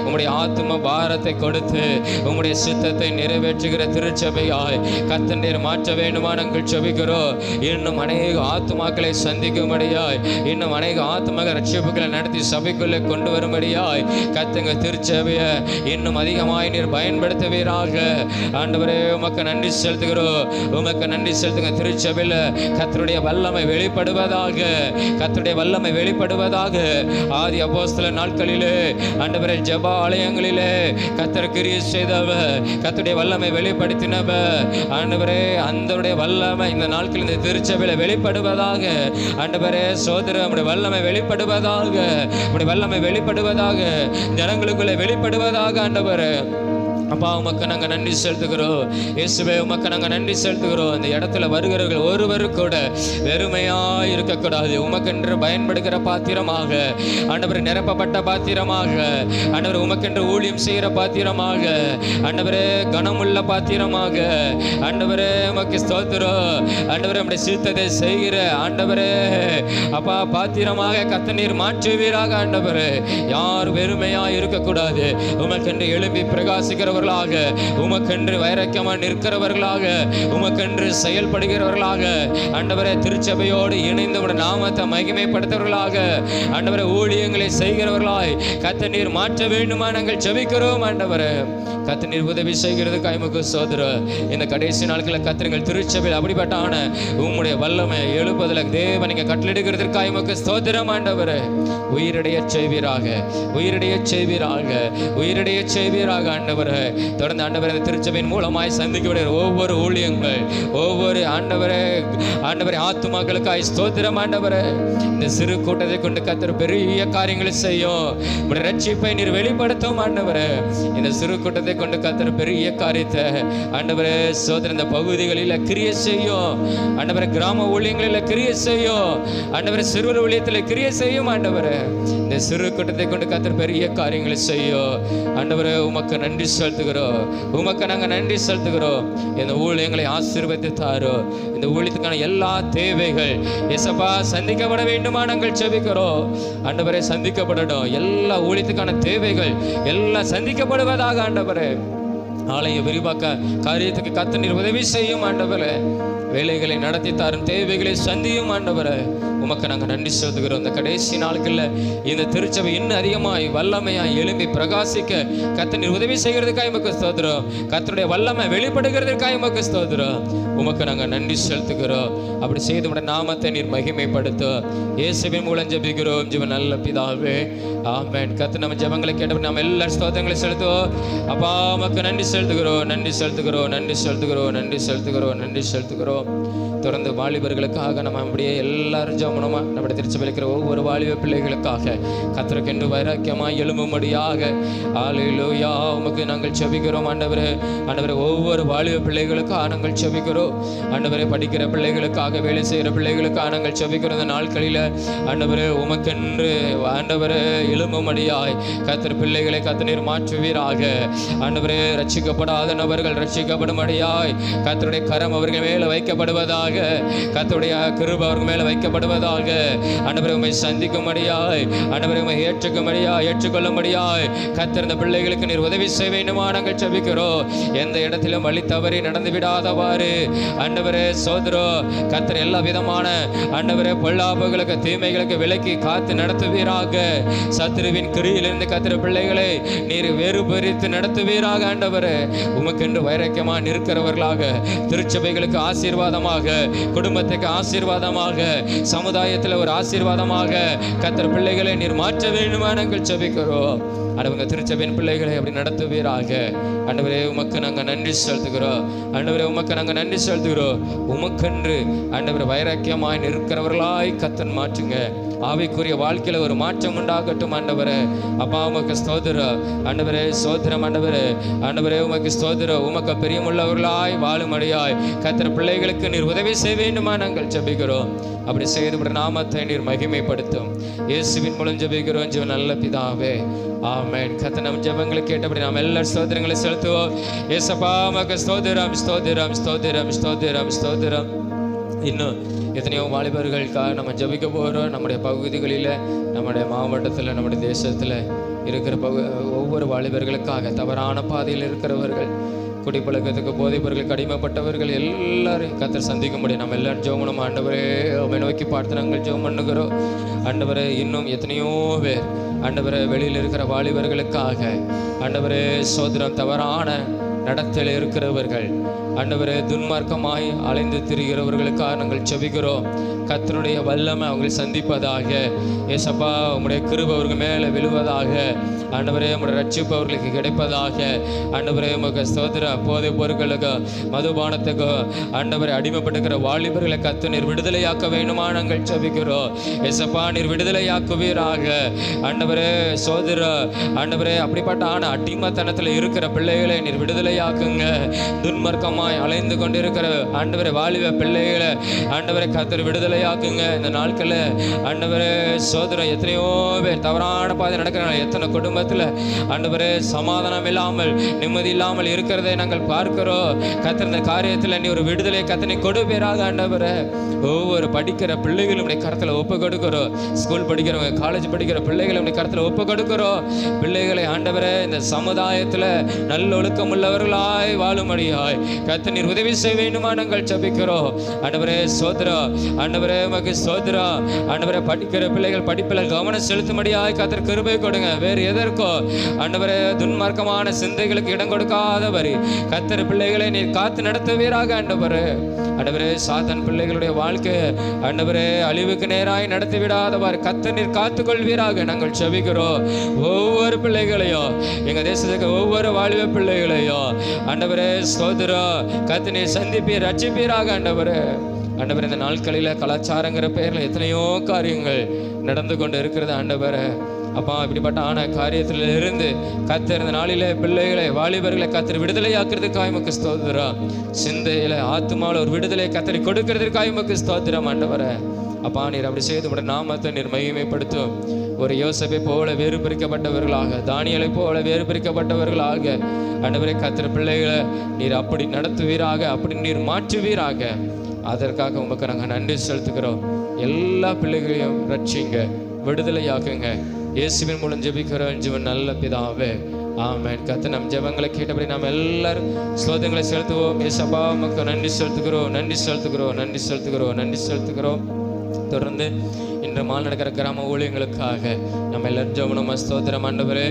உம்முடைய ஆத்தும பாரத்தை கொடுத்து உம்முடைய சித்தத்தை நிறைவேற்றுகிற திருச்சபையாய் கர்த்தர் நீர் மாற்ற வேண்டுமா நாங்கள் செபிக்கிறோம். இன்னும் அநேக ஆத்துமாக்களை சந்திக்கும்படியாய், இன்னும் அநேக ஆத்துமக ரட்சிப்புகளை நடத்தி சபைக்குள்ளே கொண்டு வரும்படியாய் கர்த்தங்க திருச்சபையை இன்னும் அதிகமாய் நீர் பயன்படுத்துவீராக. ஆண்டவரே உமக்கு நன்றி செலுத்துகிறோம். உமக்கு நன்றி செலுத்துங்க. திருச்சபையில் கர்த்தருடைய வல்லமை வெளிப்படுவதாக, கர்த்தருடைய வல்லமை வெளிப்படுவதாக. ஆதி அப்போஸ்தலர் நாட்களிலே ஆண்டவரே ஜெப ஆலயங்களிலே கர்த்தர் கிரியை செய்தவர், கர்த்தருடைய வல்லமை வெளிப்படுத்தினவர். ஆண்டவரே அந்தருடைய வல்லமை இந்த நாட்களில் இந்த திருச்சபையில் வெளிப்படுவதாக. ஆண்டவரே சோதரர் உம்முடைய வல்லமை வெளிப்படுவதாக, உம்முடைய வல்லமை வெளிப்படுவதாக, ஜனங்களுக்குள்ளே வெளிப்படுவதாக. ஆண்டவரே அப்பா உமக்கு நாங்கள் நன்றி செலுத்துகிறோம். இயேசுவே உமக்கு நாங்கள் நன்றி செலுத்துகிறோம். இந்த இடத்துல வருகிறவர்கள் ஒருவரு கூட வெறுமையாக இருக்கக்கூடாது. உமக்கென்று பயன்படுகிற பாத்திரமாக, ஆண்டவர் நிரப்பப்பட்ட பாத்திரமாக, ஆண்டவர் உமக்கென்று ஊழியம் செய்கிற பாத்திரமாக, ஆண்டவரே கனமுள்ள பாத்திரமாக, ஆண்டவரே உமக்கு ஸ்தோத்திரம். ஆண்டவரே நம்முடைய சித்தத்தை செய்கிற ஆண்டவரே அப்பா பாத்திரமாக கர்த்தர் நீர் மாற்றுவீராக. ஆண்டவரே யார் வெறுமையாக இருக்கக்கூடாது. உமக்கென்று எழும்பி பிரகாசிக்கிறவர், உமக்கென்று வைராக்கியமாக நிற்கிறவர்களாக, உமக்கென்று செயல்படுகிறவர்களாக, ஆண்டவரே திருச்சபையோடு இணைந்து உம்முடைய நாமத்தை மகிமைப்படுத்துவர்களாக, ஆண்டவரே ஊழியங்களை செய்கிறவர்களாய் கர்த்தர் நீர் மாற்ற வேண்டுமா நாங்கள் ஜெபிக்கிறோம். ஆண்டவரே கர்த்தர் நீர் உதவி செய்கிறதுக்கு உமக்கு ஸ்தோத்திரம். இந்த கடைசி நாட்களில் கர்த்தர் திருச்சபையில் அப்படிப்பட்டான உம்முடைய வல்லமை எழுப்புதலை தேவன் நீங்க கட்டளையிடுகிறதற்கு உமக்கு ஸ்தோத்திரம். ஆண்டவரே உயிரடைய செய்வீராக, உயிரடைய செய்வீராக, உயிரடைய செய்வீராக. ஆண்டவரே தொடர்ந்து ஆண்டவரே திருச்சபையின் மூலமாய் சந்திக்கப்படுகிற ஒவ்வொரு ஊழியங்கள், ஒவ்வொரு ஆண்டவரே ஆத்துமாக்களுக்காய் ஸ்தோத்திரம். ஆண்டவரே இந்த சிறு கூட்டத்தை கொண்டு கர்த்தர் பெரிய காரியங்களை செய்யும். உம்முடைய ரட்சிப்பை நீர் வெளிப்படுத்தும். ஆண்டவரே இந்த சிறு கூட்டத்தை கொண்டு கர்த்தர் பெரிய காரியத்தை ஆண்டவரே ஸ்தோத்திரம் இந்த பகுதிகளில் கிரியை செய்யும். ஆண்டவரே கிராம ஊழியங்களில் கிரியை செய்யும். ஆண்டவரே சிறுவர் ஊழியத்தில் கிரியை செய்யும். ஆண்டவரே இந்த சிறு கூட்டத்தை கொண்டு கர்த்தர் பெரிய காரியங்களை செய்யும். ஆண்டவரே உமக்கு நன்றி செலுத்துகிறோம். செலுத்துகிறோம். உமக்கு நாங்கள் நன்றி செலுத்துகிறோம். இந்த ஊழியங்களை ஆசீர்வதித்து தாரோ. இந்த ஊழியத்துக்கான எல்லா தேவைகள் இயேசப்பா சந்திக்கப்பட வேண்டுமா நாங்கள் ஜெபிக்கிறோம். ஆண்டவரே சந்திக்கப்படட்டும். எல்லா ஊழியத்துக்கான தேவைகள் எல்லாம் சந்திக்கப்படுவதாக ஆண்டவரே. ஆலய விரிவாக்க காரியத்துக்கு கர்த்தர் உதவி செய்யும் ஆண்டவரே. வேலைகளை நடத்தி தாரும், தேவைகளை சந்தியும் ஆண்டவரே. உமக்கு நாங்கள் நன்றி செலுத்துகிறோம். இந்த கடைசி நாட்களில் இந்த திருச்சபை இன்னும் அதிகமாய் வல்லமையாய் எழும்பி பிரகாசிக்க கர்த்தர் உதவி செய்கிறதுக்காக உமக்கு ஸ்தோத்திரம். கர்த்தருடைய வல்லமை வெளிப்படுகிறதுக்காக உமக்கு ஸ்தோத்திரம். உமக்கு நாங்கள் நன்றி செலுத்துகிறோம். அப்படி செய்து உடைய நாமத்தை நீர் மகிமைப்படுத்தும். இயேசுவின் மூலம் ஜெபிக்கிறோம் ஜீவன் நல்ல பிதாவே, ஆமென். கர்த்தர் நம்ம ஜெபங்களை கேட்டபடி நாம் எல்லா ஸ்தோத்திரங்களை செலுத்துவோம். அப்பா உமக்கு நன்றி செலுத்துகிறோம், நன்றி செலுத்துகிறோம், நன்றி செலுத்துகிறோம், நன்றி செலுத்துகிறோம், நன்றி செலுத்துகிறோம். தொடர்ந்து வாலிபர்களுக்காக நம்ம அப்படியே எல்லாரும் ஜெபமா நம்முடைய திருச்சபையில் இருக்கிற ஒவ்வொரு வாலிப பிள்ளைகளுக்காக கர்த்தருக்கென்று வைராக்கியமாய் எழும்பும்படியாக ஹல்லேலூயா உமக்கு நாங்கள் ஜெபிக்கிறோம் ஆண்டவரே. ஆண்டவரே ஒவ்வொரு வாலிப பிள்ளைகளுக்காக நாங்கள் ஜெபிக்கிறோம் ஆண்டவரே. படிக்கிற பிள்ளைகளுக்காக, வேலை செய்கிற பிள்ளைகளுக்காக நாங்கள் ஜெபிக்கிறோம். இந்த நாட்களில் ஆண்டவரே உமக்கென்று ஆண்டவரே எழும்பும்படியாய் கர்த்தர் பிள்ளைகளை கர்த்தர் மாற்றுவீராக ஆண்டவரே. ரட்சிக்கப்படாத நபர்கள் ரட்சிக்கப்படும்படியாய் கர்த்தருடைய கரம் அவர்கள் மேலே வைக்கப்படுவதாக, கர்த்தருடைய கிருபை அவர்கள் மேலே வைக்கப்படுவதாக ஆண்டவரே. உம்மை சந்திக்கும்படியாய் ஆண்டவரே, உம்மை ஏற்றுக்கொள்ளும்படியாய் கர்த்தர் இந்த பிள்ளைகளுக்கு நீர் உதவி செய்ய வேண்டுமா நாங்கள் ஜெபிக்கிறோம். எந்த இடத்திலும் வழி தவறி நடந்து விடாதவாறு ஆண்டவரே சோதரோ கர்த்தர் எல்லா விதமான ஆண்டவரே பொல்லாப்புகளுக்கு தீமைகளுக்கு விலக்கி காத்து நடத்துவீராக. சத்துருவின் கிரியிலிருந்து கர்த்தர் பிள்ளைகளை நீர் வேறுபரித்து நடத்துவீராக ஆண்டவரே. உமக்கென்று வைராக்கியமாக நிற்கிறவர்களாக, திருச்சபைகளுக்கு ஆசீர்வாதமாக, குடும்பத்துக்கு ஆசீர்வாதமாக, சமுதாயத்தில் ஒரு ஆசீர்வாதமாக கர்த்தர் பிள்ளைகளை நீர் மாற்ற வேண்டுமா நாங்கள் ஜெபிக்கிறோம். ஆண்டவங்க திருச்சபையின் பிள்ளைகளை அப்படி நடத்துவீராக ஆண்டவரே. உமக்கு நாங்கள் நன்றி செலுத்துகிறோம் ஆண்டவரே. உமக்கு நாங்கள் நன்றி செலுத்துகிறோம். உமக்கென்று ஆண்டவரே வைராக்கியமாய் நிற்கிறவர்களாய் கர்த்தர் மாற்றுங்க. ஆவிக்குரிய வாழ்க்கையில் ஒரு மாற்றம் உண்டாகட்டும் ஆண்டவரே. அப்பா உமக்கு ஸ்தோத்திரம் ஆண்டவரே, ஸ்தோத்திரம் ஆண்டவரே. ஆண்டவரே உமக்கு ஸ்தோத்திரம். உமக்கு பிரியமுள்ளவர்களாய் வாழும்படியாய் கர்த்தர் பிள்ளைகளுக்கு நீர் உதவி செய்ய வேண்டுமா நாங்கள் ஜெபிக்கிறோம். அப்படி செய்து நாமத்தை நீர் மகிமைப்படுத்தும். இயேசுவின் மூலம் ஜெபிக்கிறோம் ஜீவன் நல்ல பிதாவே, ஆமென். கர்த்தர் நம் ஜெபங்களை கேட்டபடி நாம் எல்லா ஸ்தோத்திரங்களை செலுத்துவோம். இயேசப்பா உமக்கு ஸ்தோத்திரம், ஸ்தோத்திரம், ஸ்தோத்திரம், ஸ்தோத்திரம், ஸ்தோத்திரம். இன்னும் எத்தனையோ வாலிபர்களுக்காக நம்ம ஜெபிக்க போகிறோம். நம்முடைய பகுதிகளில், நம்முடைய மாவட்டத்தில், நம்முடைய தேசத்தில் இருக்கிற ஒவ்வொரு வாலிபர்களுக்காக, தவறான பாதையில் இருக்கிறவர்கள், குடிப்பழக்கத்துக்கு போதைப் பொருளுக்கு அடிமைப்பட்டவர்கள் எல்லாரும் கர்த்தர் சந்திக்கும்படி நம்ம எல்லாரும் ஜெபம் ஆண்டவரே உம்மை நோக்கி பார்த்து நாங்கள் ஜெபம் பண்ணுகிறோம் ஆண்டவரே. இன்னும் எத்தனையோ பேர் ஆண்டவரே வெளியில் இருக்கிற வாலிபர்களுக்காக ஆண்டவரே சோதரம், தவறான நடத்தல் இருக்கிறவர்கள் ஆண்டவரே, துன்மார்க்கமாய் அலைந்து திரிகிறவர்களுக்காக நாங்கள் ஜெபிக்கிறோம். கர்த்தருடைய வல்லமை அவங்களை சந்திப்பதாக. ஏசப்பா உம்முடைய கிருபை அவர்கள் மேலே விழுவதாக ஆண்டவரே. உம்முடைய ரட்சிப்பு அவர்களுக்கு கிடைப்பதாக ஆண்டவரே. உமக்கு ஸ்தோத்திரம். போதைப் பொருட்களுக்கு, மதுபானத்துக்கு ஆண்டவரை அடிமைப்பட்டுக்கிற வாலிபர்களை கர்த்தர் நீர் விடுதலையாக்க வேண்டுமா நாங்கள் ஜெபிக்கிறோம். ஏசப்பா நீர் விடுதலையாக்குவீராக ஆண்டவரே. சோதரம் ஆண்டவரே, அப்படிப்பட்ட அடிமைத்தனத்தில் இருக்கிற பிள்ளைகளை நீர் விடுதலையாக்குங்க. துன்மார்க்கமாக அலைந்து கொண்டிருக்கிற ஆண்டவரை வாலிப பிள்ளைகளை ஆண்டவரை கர்த்தர் விடுதலையாக்குங்க. இந்த நாட்களில் ஆண்டவரே சோதரம், எத்தனையோ பேர் தவறான பாதை நடக்கிறாங்க. எத்தனை குடும்பத்தில் ஆண்டவரே சமாதானம் இல்லாமல், நிம்மதி இல்லாமல் இருக்கிறதை நாங்கள் பார்க்கிறோம். கர்த்தர் இந்த காரியத்தில் நீ ஒரு விடுதலை கர்த்தனை கொடுப்பீராக ஆண்டவரே. ஒவ்வொரு படிக்கிற பிள்ளைகளும் கருத்தில் ஒப்பு கொடுக்கிறோம். ஸ்கூல் படிக்கிறவங்க, காலேஜ் படிக்கிற பிள்ளைகளும் கருத்தில் ஒப்பு கொடுக்கிறோம். பிள்ளைகளை ஆண்டவரே இந்த சமுதாயத்தில் நல்ல ஒழுக்கம் உள்ளவர்களாய் வாழும்படியாய் கர்த்தர் நீர் உதவி செய்ய வேண்டுமா நாங்கள் ஜெபிக்கிறோம் ஆண்டவரே. சோதரம் ஆண்டவரே, உமக்கு சோதரம் ஆண்டவரே. படிக்கிற பிள்ளைகள் படிப்பில் கவனம் செலுத்தும்படியாய் கர்த்தர் கிருபை கொடுங்க. வேறு எதற்கோ ஆண்டவரே துன்மார்க்கமான சிந்தைகளுக்கு இடம் கொடுக்காதவரி கர்த்தர் பிள்ளைகளை நீர் காத்து நடத்துவீராக ஆண்டவரே. ஆண்டவரே சாத்தான் பிள்ளைகளுடைய வாழ்க்கை ஆண்டவரே அழிவுக்கு நேராய் நடத்தி விடாதவாறு கர்த்தர் நீர் காத்துக்கொள்வீராக நாங்கள் ஜெபிக்கிறோம். ஒவ்வொரு பிள்ளைகளையும், எங்கள் தேசத்துக்கு ஒவ்வொரு வாலிப பிள்ளைகளையும் ஆண்டவரே ஸ்தோத்திரம் கர்த்தர் நீர் சந்திப்பீர், ரட்சிப்பீராக ஆண்டவரே. ஆண்டவரே இந்த நாட்களில் கலாச்சாரங்கிற பெயரில் எத்தனையோ காரியங்கள் நடந்து கொண்டு இருக்கிறது ஆண்டவரே. அப்பா இப்படிப்பட்ட காரியத்தில் இருந்து கர்த்தர் இந்த நாளிலே பிள்ளைகளை, வாலிபர்களை கர்த்தர் விடுதலையாக்குறதுக்காக உமக்கு ஸ்தோத்திரம். சிந்தையில், ஆத்துமாவில் ஒரு விடுதலை கர்த்தர் கொடுக்கறதுக்காக உமக்கு ஸ்தோத்திரம் ஆண்டவரே. அப்பா நீர் அப்படி செய்து நாமத்தை நீர் மகிமைப்படுத்தும். ஒரு யோசேப்பை போல வேறு பிரிக்கப்பட்டவர்களாக, தானியேலை போல வேறு பிரிக்கப்பட்டவர்களாக ஆண்டவரே கர்த்தர் பிள்ளைகளை நீர் அப்படி நடத்துவீராக, அப்படி நீர் மாற்றுவீராக. அதற்காக உமக்கு நாங்கள் நன்றி செலுத்துகிறோம். எல்லா பிள்ளைகளையும் ரட்சிங்க, விடுதலையாக்குங்க. இயேசுவின் மூலம் ஜெபிக்கிறோம் ஜீவன் நல்ல பிதாவே, ஆமென். கர்த்தர் நம் ஜெபங்களை கேட்டபடி நாம் எல்லாரும் ஸ்தோத்திரங்களை செலுத்துவோம். இயேசப்பா உமக்கு நன்றி செலுத்துகிறோம், நன்றி செலுத்துகிறோம், நன்றி செலுத்துகிறோம், நன்றி செலுத்துகிறோம். தொடர்ந்து இன்று மாலை நடக்கிற கிராம ஊழியங்களுக்காக நம்ம எல்லாரும் ஜெபணும். ஸ்தோத்திரம் ஆண்டவரே.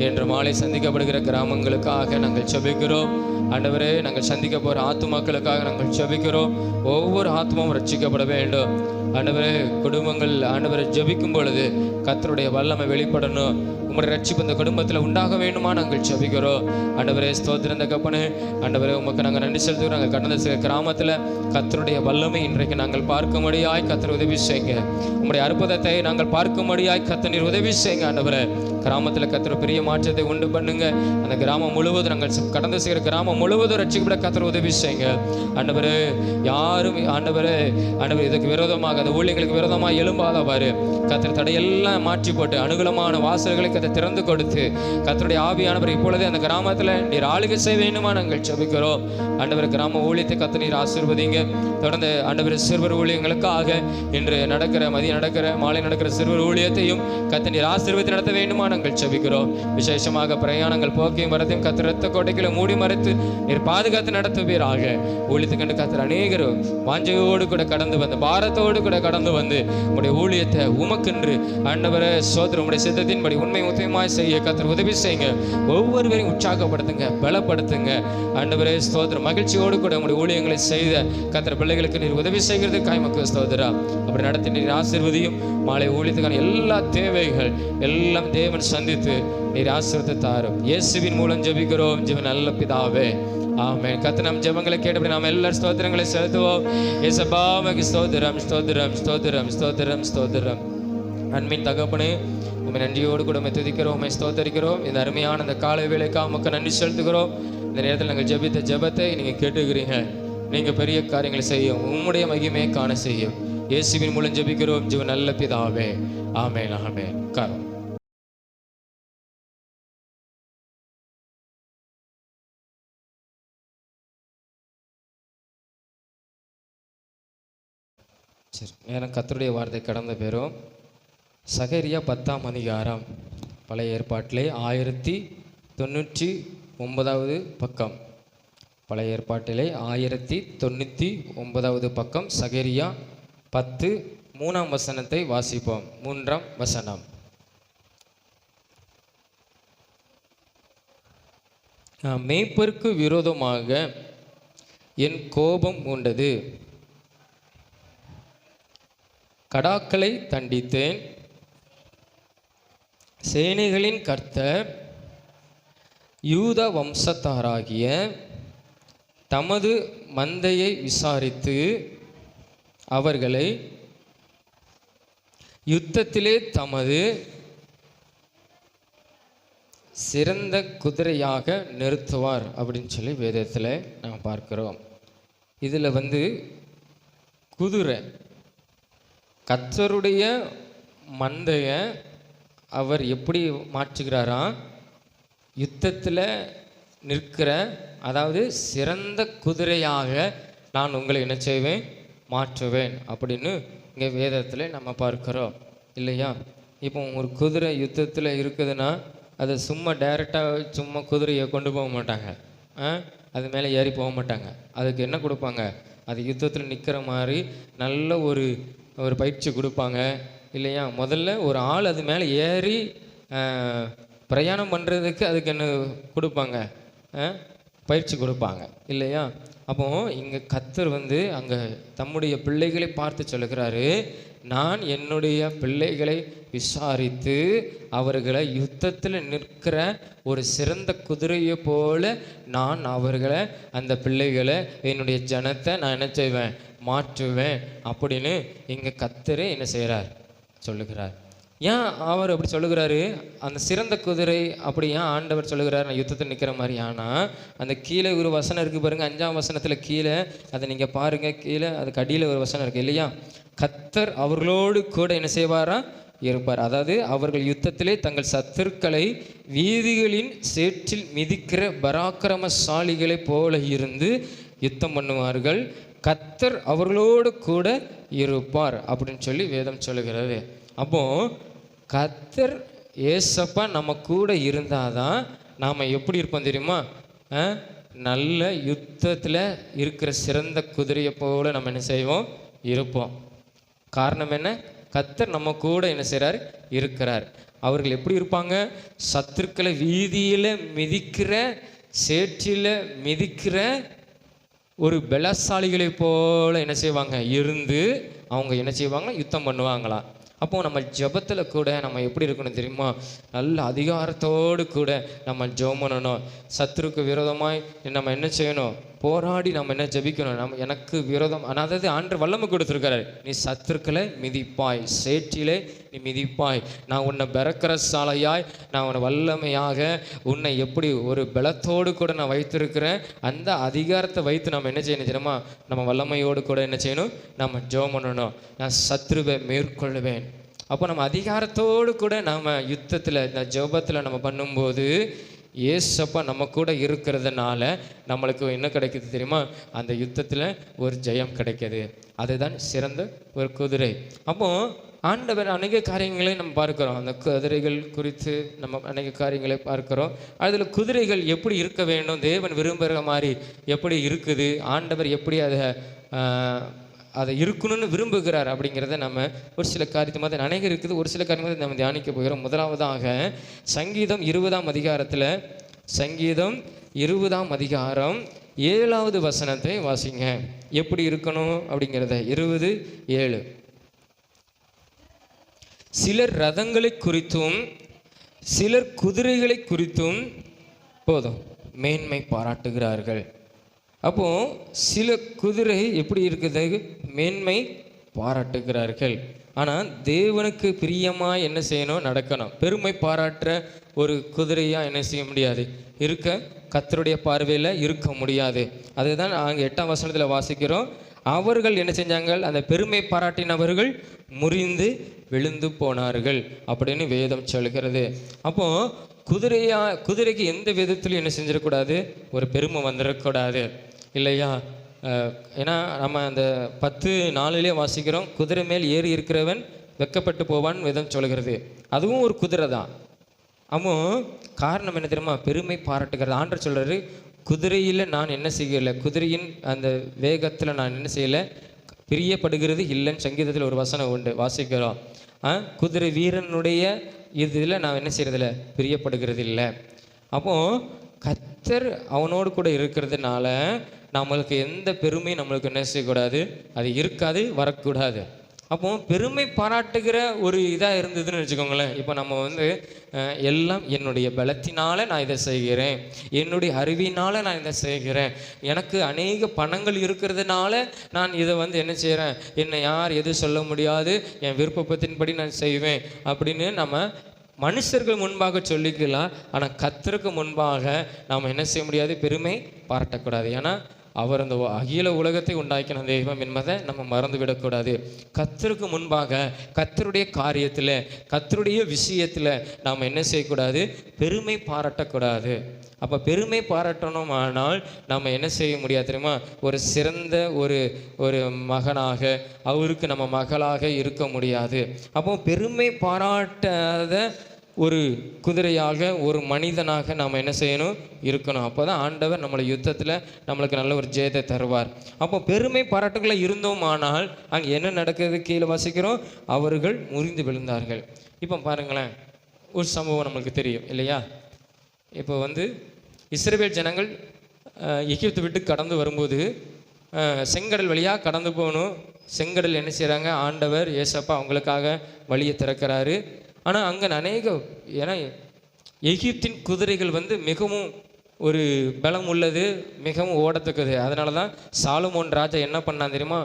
இன்று மாலை சந்திக்கப்படுகிற கிராமங்களுக்காக நாங்கள் ஜெபிக்கிறோம் ஆண்டவரே. நாங்கள் சந்திக்க போகிற ஆத்துமாக்களுக்காக நாங்கள் ஜெபிக்கிறோம். ஒவ்வொரு ஆத்மாவும் ரட்சிக்கப்பட வேண்டும் ஆண்டவரே. குடும்பங்கள் ஆண்டவரை ஜெபிக்கும் பொழுது கர்த்தருடைய வல்லமை வெளிப்படணும். உங்களுடைய ரட்சிப்பு இந்த குடும்பத்தில் உண்டாக வேண்டுமா நாங்கள் ஜெபிக்கிறோம் ஆண்டவரே. ஸ்தோத்திரம் தகப்பனே. ஆண்டவரே உமக்கு நாங்கள் நன்றி செலுத்துகிறோம். நாங்கள் கடந்த சில கிராமத்தில் கர்த்தருடைய வல்லமை இன்றைக்கு நாங்கள் பார்க்கும்படியாய் கர்த்தர் உதவி செய்யுங்க. உங்களுடைய அற்புதத்தை நாங்கள் பார்க்கும்படியாய் கர்த்தர் நீர் உதவி செய்யுங்க ஆண்டவரே. கிராமத்தில் கர்த்தர் பெரிய மாற்றத்தை உண்டு பண்ணுங்க. அந்த கிராமம் முழுவதும் நாங்கள் கடந்து செய்கிற கிராமம் முழுவதும் ரட்சிக்கப்பட கர்த்தர் உதவி செய்யுங்க ஆண்டவரே. யாரும் ஆண்டவரே ஆண்டவர் இதுக்கு விரோதமாக, அந்த ஊழியங்களுக்கு விரோதமாக எழும்பாதவாறு கர்த்தர் தடையெல்லாம் மாற்றி போட்டு அனுகூலமான வாசல்களை கர்த்தர் திறந்து கொடுத்து கர்த்தருடைய ஆவியானவர் இப்பொழுதே அந்த கிராமத்தில் நீர் ஆளுகை செய்ய வேண்டுமா நாங்கள் ஜெபிக்கிறோம் ஆண்டவர். கிராம ஊழியத்தை கர்த்தர் நீர் ஆசீர்வதிங்க. தொடர்ந்து ஆண்டவர் சிறுவர் ஊழியங்களுக்காக இன்று நடக்கிற மதியம் நடக்கிற மாலை நடக்கிற சிறுவர் ஊழியத்தையும் கர்த்தர் நீர் ஆசீர்வதித்து நடத்த வேண்டுமா நாங்கள் ஜெபிக்கிறோம். விசேஷமாக பிரயாணங்கள் போக்கையும் வரத்தையும் கர்த்தர் இரத்த கோட்டைகளை மூடி மறைத்து நீர் பாதுகாத்து நடத்துவீராக. ஊழியத்துக்கு கர்த்தர் அநேகர் வாஞ்சையோடு கூட கடந்து வந்து, பாரத்தோடு கூட கடந்து வந்து உங்களுடைய ஊழியத்தை உமக்கென்று ஆண்டவரே சோதரம் உங்களுடைய சித்தத்தின்படி உண்மை உத்தமமாய் செய்ய கர்த்தர் உதவி செய்யுங்க. ஒவ்வொருவரையும் உற்சாகப்படுத்துங்க, பலப்படுத்துங்க ஆண்டவரே ஸ்தோத்திரம். மகிழ்ச்சியோடு கூட உங்களுடைய ஊழியங்களை செய்த கர்த்தர் பிள்ளைகளுக்கு நீர் உதவி செய்கிறதுக்காய் மக்கள் ஸ்தோத்திரா. அப்படி நடத்தி நீர் ஆசீர்வதியும். மாலை ஊழியத்துக்கான எல்லா தேவைகள் எல்லாம் தேவன் சந்தித்து நீர் ஆசீர்வதித்து தாரும். இயேசுவின் மூலம் ஜெபிக்கிறோம் ஜீவன் நல்ல பிதாவே, ஆமென். கர்த்தர் நம் ஜெபங்களை கேட்டபடி நாம் எல்லாரும் ஸ்தோத்திரங்களை செலுத்துவோம். இயேசப்பா உமக்கு ஸ்தோத்திரம், ஸ்தோத்திரம், ஸ்தோத்திரம், ஸ்தோத்திரம், ஸ்தோத்திரம். அன்பின் தகப்பனே உம்மை நன்றியோடு கூட உம்மை துதிக்கிறோம், உம்மை ஸ்தோத்தரிக்கிறோம். இந்த அருமையான இந்த காலை வேளைக்காக உமக்கு நன்றி செலுத்துகிறோம். இந்த நேரத்தில் நாங்கள் ஜெபித்த ஜெபத்தை நீங்கள் கேட்டுக்கிறீங்க. நீங்கள் பெரிய காரியங்களை செய்யும், உம்முடைய மகிமையை காண செய்யும். இயேசுவின் மூலம் ஜெபிக்கிறோம் ஜீவன் நல்ல பிதாவே, ஆமென், ஆமென். காரம் சரி. நேரம் கர்த்தருடைய வார்த்தை கடந்த பேரும் சகரியா 10ஆம் அதிகாரம், பழைய ஏற்பாட்டிலே 1099வது பக்கம். பழைய ஏற்பாட்டிலே 1099வது பக்கம். சகரியா 10 3ஆம் வசனத்தை வாசிப்போம். 3ஆம் வசனம். மேய்ப்பருக்கு விரோதமாக என் கோபம் உண்டது, கடாக்களை தண்டித்தேன். சேனைகளின் கர்த்தர் யூதா வம்சத்தாராகிய தமது மந்தையை விசாரித்து அவர்களை யுத்தத்திலே தமது சிறந்த குதிரையாக நிறுத்துவார் அப்படின்னு சொல்லி வேதத்தில் நாம் பார்க்கிறோம். இதில் குதிரை கர்த்தருடைய மந்தையை அவர் எப்படி மாற்றுகிறாராம்? யுத்தத்தில் நிற்கிற, அதாவது சிறந்த குதிரையாக நான் உங்களை என்ன செய்வேன்? மாற்றுவேன் அப்படின்னு இங்கே வேதத்தில் நம்ம பார்க்கிறோம் இல்லையா? இப்போ ஒரு குதிரை யுத்தத்தில் இருக்குதுன்னா அதை சும்மா டைரெக்டாக சும்மா குதிரையை கொண்டு போக மாட்டாங்க, அது மேலே ஏறி போக மாட்டாங்க. அதுக்கு என்ன கொடுப்பாங்க? அது யுத்தத்தில் நிற்கிற மாதிரி நல்ல ஒரு பயிற்சி கொடுப்பாங்க இல்லையா? முதல்ல ஒரு ஆள் அது மேலே ஏறி பிரயாணம் பண்ணுறதுக்கு அதுக்கு என்ன கொடுப்பாங்க? பயிற்சி கொடுப்பாங்க இல்லையா? அப்போ இங்கே கர்த்தர் அங்கே தம்முடைய பிள்ளைகளை பார்த்து சொல்லுகிறாரு, நான் என்னுடைய பிள்ளைகளை விசாரித்து அவர்களை யுத்தத்தில் நிற்கிற ஒரு சிறந்த குதிரையை போல நான் அவர்களை, அந்த பிள்ளைகளை, என்னுடைய ஜனத்தை நான் என்ன செய்வேன்? மாற்றுவேன் அப்படின்னு இங்கே கர்த்தர் என்ன செய்கிறார்? சொல்லுகிறார். ஏன் அவர் அப்படி சொல்லுகிறாரு? அந்த சிறந்த குதிரை அப்படி ஏன் ஆண்டவர் சொல்லுகிறார் நான் யுத்தத்தில் நிற்கிற மாதிரி? ஆனால் அந்த கீழே ஒரு வசனம் இருக்குது பாருங்கள், 5ஆம் வசனத்தில் கீழே, அதை நீங்கள் பாருங்கள், கீழே அதுக்கு அடியில் ஒரு வசனம் இருக்குது இல்லையா? கர்த்தர் அவர்களோடு கூட என்ன செய்வாரா? இருப்பார். அதாவது அவர்கள் யுத்தத்திலே தங்கள் சத்துருக்களை வீதிகளின் சேற்றில் மிதிக்கிற பராக்கிரமசாலிகளைப் போல இருந்து யுத்தம் பண்ணுவார்கள். கர்த்தர் அவர்களோடு கூட இருப்பார் அப்படின்னு சொல்லி வேதம் சொல்லுகிறது. அப்போ கர்த்தர் ஏசப்பா நம்ம கூட இருந்தாதான் நாம் எப்படி இருப்போம் தெரியுமா? நல்ல யுத்தத்தில் இருக்கிற சிறந்த குதிரையை போல நம்ம என்ன செய்வோம்? இருப்போம். காரணம் என்ன? கர்த்தர் நம்ம கூட என்ன செய்கிறார்? இருக்கிறார். அவர்கள் எப்படி இருப்பாங்க? சத்துருக்களை வீதியில் மிதிக்கிற சேற்றில் மிதிக்கிற ஒரு பலசாலிகளை போல என்ன செய்வாங்க? இருந்து அவங்க என்ன செய்வாங்க? யுத்தம் பண்ணுவாங்களாம். அப்போது நம்ம ஜெபத்தில் கூட நம்ம எப்படி இருக்கணும் தெரியுமா? நல்ல அதிகாரத்தோடு கூட நம்ம ஜெபம் பண்ணணும். சத்துருக்கு விரோதமாய் நம்ம என்ன செய்யணும்? போராடி நம்ம என்ன ஜெபிக்கணும்? நம்ம எனக்கு விரோதம், அதாவது ஆண்டவர் வல்லமை கொடுத்துருக்காரு. நீ சத்துருக்களை மிதிப்பாய், சேற்றிலே நீ மிதிப்பாய், நான் உன்னை பரக்கிற சாலையாய், நான் உன்னை வல்லமையாக, உன்னை எப்படி ஒரு பலத்தோடு கூட நான் வைத்திருக்கிறேன். அந்த அதிகாரத்தை வைத்து நம்ம என்ன செய்யணும் தெரியுமா? நம்ம வல்லமையோடு கூட என்ன செய்யணும்? நம்ம ஜெபம் பண்ணணும். நான் சத்துருவை மேற்கொள்ளுவேன். அப்போ நம்ம அதிகாரத்தோடு கூட நாம் யுத்தத்தில் இந்த ஜெபத்தில் நம்ம பண்ணும்போது ஏசப்பா நம்ம கூட இருக்கிறதுனால நம்மளுக்கு என்ன கிடைக்குது தெரியுமா? அந்த யுத்தத்தில் ஒரு ஜெயம் கிடைக்கிது. அதுதான் சிறந்த ஒரு குதிரை. அப்போது ஆண்டவர் அநேக காரியங்களை நம்ம பார்க்குறோம். அந்த குதிரைகள் குறித்து நம்ம அநேக காரியங்களை பார்க்குறோம். அதில் குதிரைகள் எப்படி இருக்க வேண்டும், தேவன் விரும்புகிற மாதிரி எப்படி இருக்குது, ஆண்டவர் எப்படி அதை இருக்கணும்னு விரும்புகிறார் அப்படிங்கிறத நம்ம ஒரு சில காரியத்தை மாதிரி அநேகம் இருக்குது. ஒரு சில காரியத்தை நம்ம தியானிக்க போகிறோம். முதலாவதாக சங்கீதம் 20ஆம் அதிகாரத்தில், சங்கீதம் 20ஆம் அதிகாரம் 7வது வசனத்தை வாசிங்க. எப்படி இருக்கணும் அப்படிங்கிறத. 20:7. சிலர் ரதங்களை குறித்தும் சிலர் குதிரைகளை குறித்தும் போதும் மேன்மை பாராட்டுகிறார்கள். அப்போது சில குதிரை எப்படி இருக்குது? மேன்மை பாராட்டுகிறார்கள். ஆனால் தேவனுக்கு பிரியமாக என்ன செய்யணும்? நடக்கணும். பெருமை பாராட்டுற ஒரு குதிரையாக என்ன செய்ய முடியாது? இருக்க கர்த்தருடைய பார்வையில் இருக்க முடியாது. அதுதான் நாங்கள் 8ஆம் வசனத்தில் வாசிக்கிறோம். அவர்கள் என்ன செஞ்சாங்க? அந்த பெருமை பாராட்டினவர்கள் முறிந்து விழுந்து போனார்கள் அப்படின்னு வேதம் சொல்கிறது. அப்போது குதிரைக்கு எந்த விதத்திலும் என்ன செஞ்சிடக்கூடாது? ஒரு பெருமை வந்துடக்கூடாது இல்லையா? ஏன்னா நம்ம அந்த 10:4 வாசிக்கிறோம், குதிரை மேல் ஏறி இருக்கிறவன் வெக்கப்பட்டு போவான்னு வேதம் சொல்கிறது. அதுவும் ஒரு குதிரை தான். அப்போ காரணம் என்ன தெரியுமா? பெருமை பாராட்டுகிறது. ஆண்டவர் சொல்கிறாரு, குதிரையில் நான் என்ன செய்யலை, குதிரையின் அந்த வேகத்தில் நான் என்ன செய்யலை, பிரியப்படுகிறது இல்லைன்னு சங்கீதத்தில் ஒரு வசனம் உண்டு, வாசிக்கிறோம். குதிரை வீரனுடைய இதில் நான் என்ன செய்கிறதில்ல, பிரியப்படுகிறது இல்லை. அப்போது கர்த்தர் அவனோடு கூட இருக்கிறதுனால நம்மளுக்கு எந்த பெருமையும் நம்மளுக்கு என்ன செய்யக்கூடாது? அது இருக்காது, வரக்கூடாது. அப்போ பெருமை பாராட்டுகிற ஒரு இதாக இருந்ததுன்னு வச்சுக்கோங்களேன். இப்போ நம்ம எல்லாம் என்னுடைய பலத்தினால நான் இதை செய்கிறேன், என்னுடைய அறிவினால் நான் இதை செய்கிறேன், எனக்கு அநேக பணங்கள் இருக்கிறதுனால நான் இதை என்ன செய்கிறேன், என்னை யார் எது சொல்ல முடியாது, என் விருப்பத்தின்படி நான் செய்வேன் அப்படின்னு நம்ம மனுஷர்கள் முன்பாக சொல்லிக்கலாம். ஆனால் கர்த்தருக்கு முன்பாக நாம் என்ன செய்ய முடியாது? பெருமை பாராட்டக்கூடாது. ஏன்னா அவர் அந்த அகில உலகத்தை உண்டாக்கின தெய்வம் என்பதை நம்ம மறந்துவிடக்கூடாது. கர்த்தருக்கு முன்பாக கர்த்தருடைய காரியத்தில், கர்த்தருடைய விஷயத்தில் நாம் என்ன செய்யக்கூடாது? பெருமை பாராட்டக்கூடாது. அப்போ பெருமை பாராட்டணுமானால் நம்ம என்ன செய்ய முடியாது தெரியுமா? ஒரு சிறந்த ஒரு மகனாக, அவருக்கு நம்ம மகளாக இருக்க முடியாது. அப்போ பெருமை பாராட்டாத ஒரு குதிரையாக, ஒரு மனிதனாக நாம் என்ன செய்யணும்? இருக்கணும். அப்போ தான் ஆண்டவர் நம்மளை யுத்தத்தில் நம்மளுக்கு நல்ல ஒரு ஜெயத்தை தருவார். அப்போ பெருமை பாராட்டுகளை இருந்தோமானால் அங்கே என்ன நடக்குது? கீழே வாசிக்கிறோம், அவர்கள் முறிந்து விழுந்தார்கள். இப்போ பாருங்களேன், ஒரு சம்பவம் நம்மளுக்கு தெரியும் இல்லையா? இப்போ இஸ்ரவேல் ஜனங்கள் எகிப்தை விட்டு கடந்து வரும்போது செங்கடல் வழியாக கடந்து போகணும். செங்கடல் என்ன செய்கிறாங்க? ஆண்டவர் ஏசப்பா அவங்களுக்காக வழியை திறக்கிறாரு. ஆனால் அங்கே ஏன்னா எகிப்தின் குதிரைகள் மிகவும் ஒரு பலம் உள்ளது, மிகவும் ஓடத்தக்கது. அதனால தான் சாலமோன் ராஜா என்ன பண்ணான் தெரியுமா?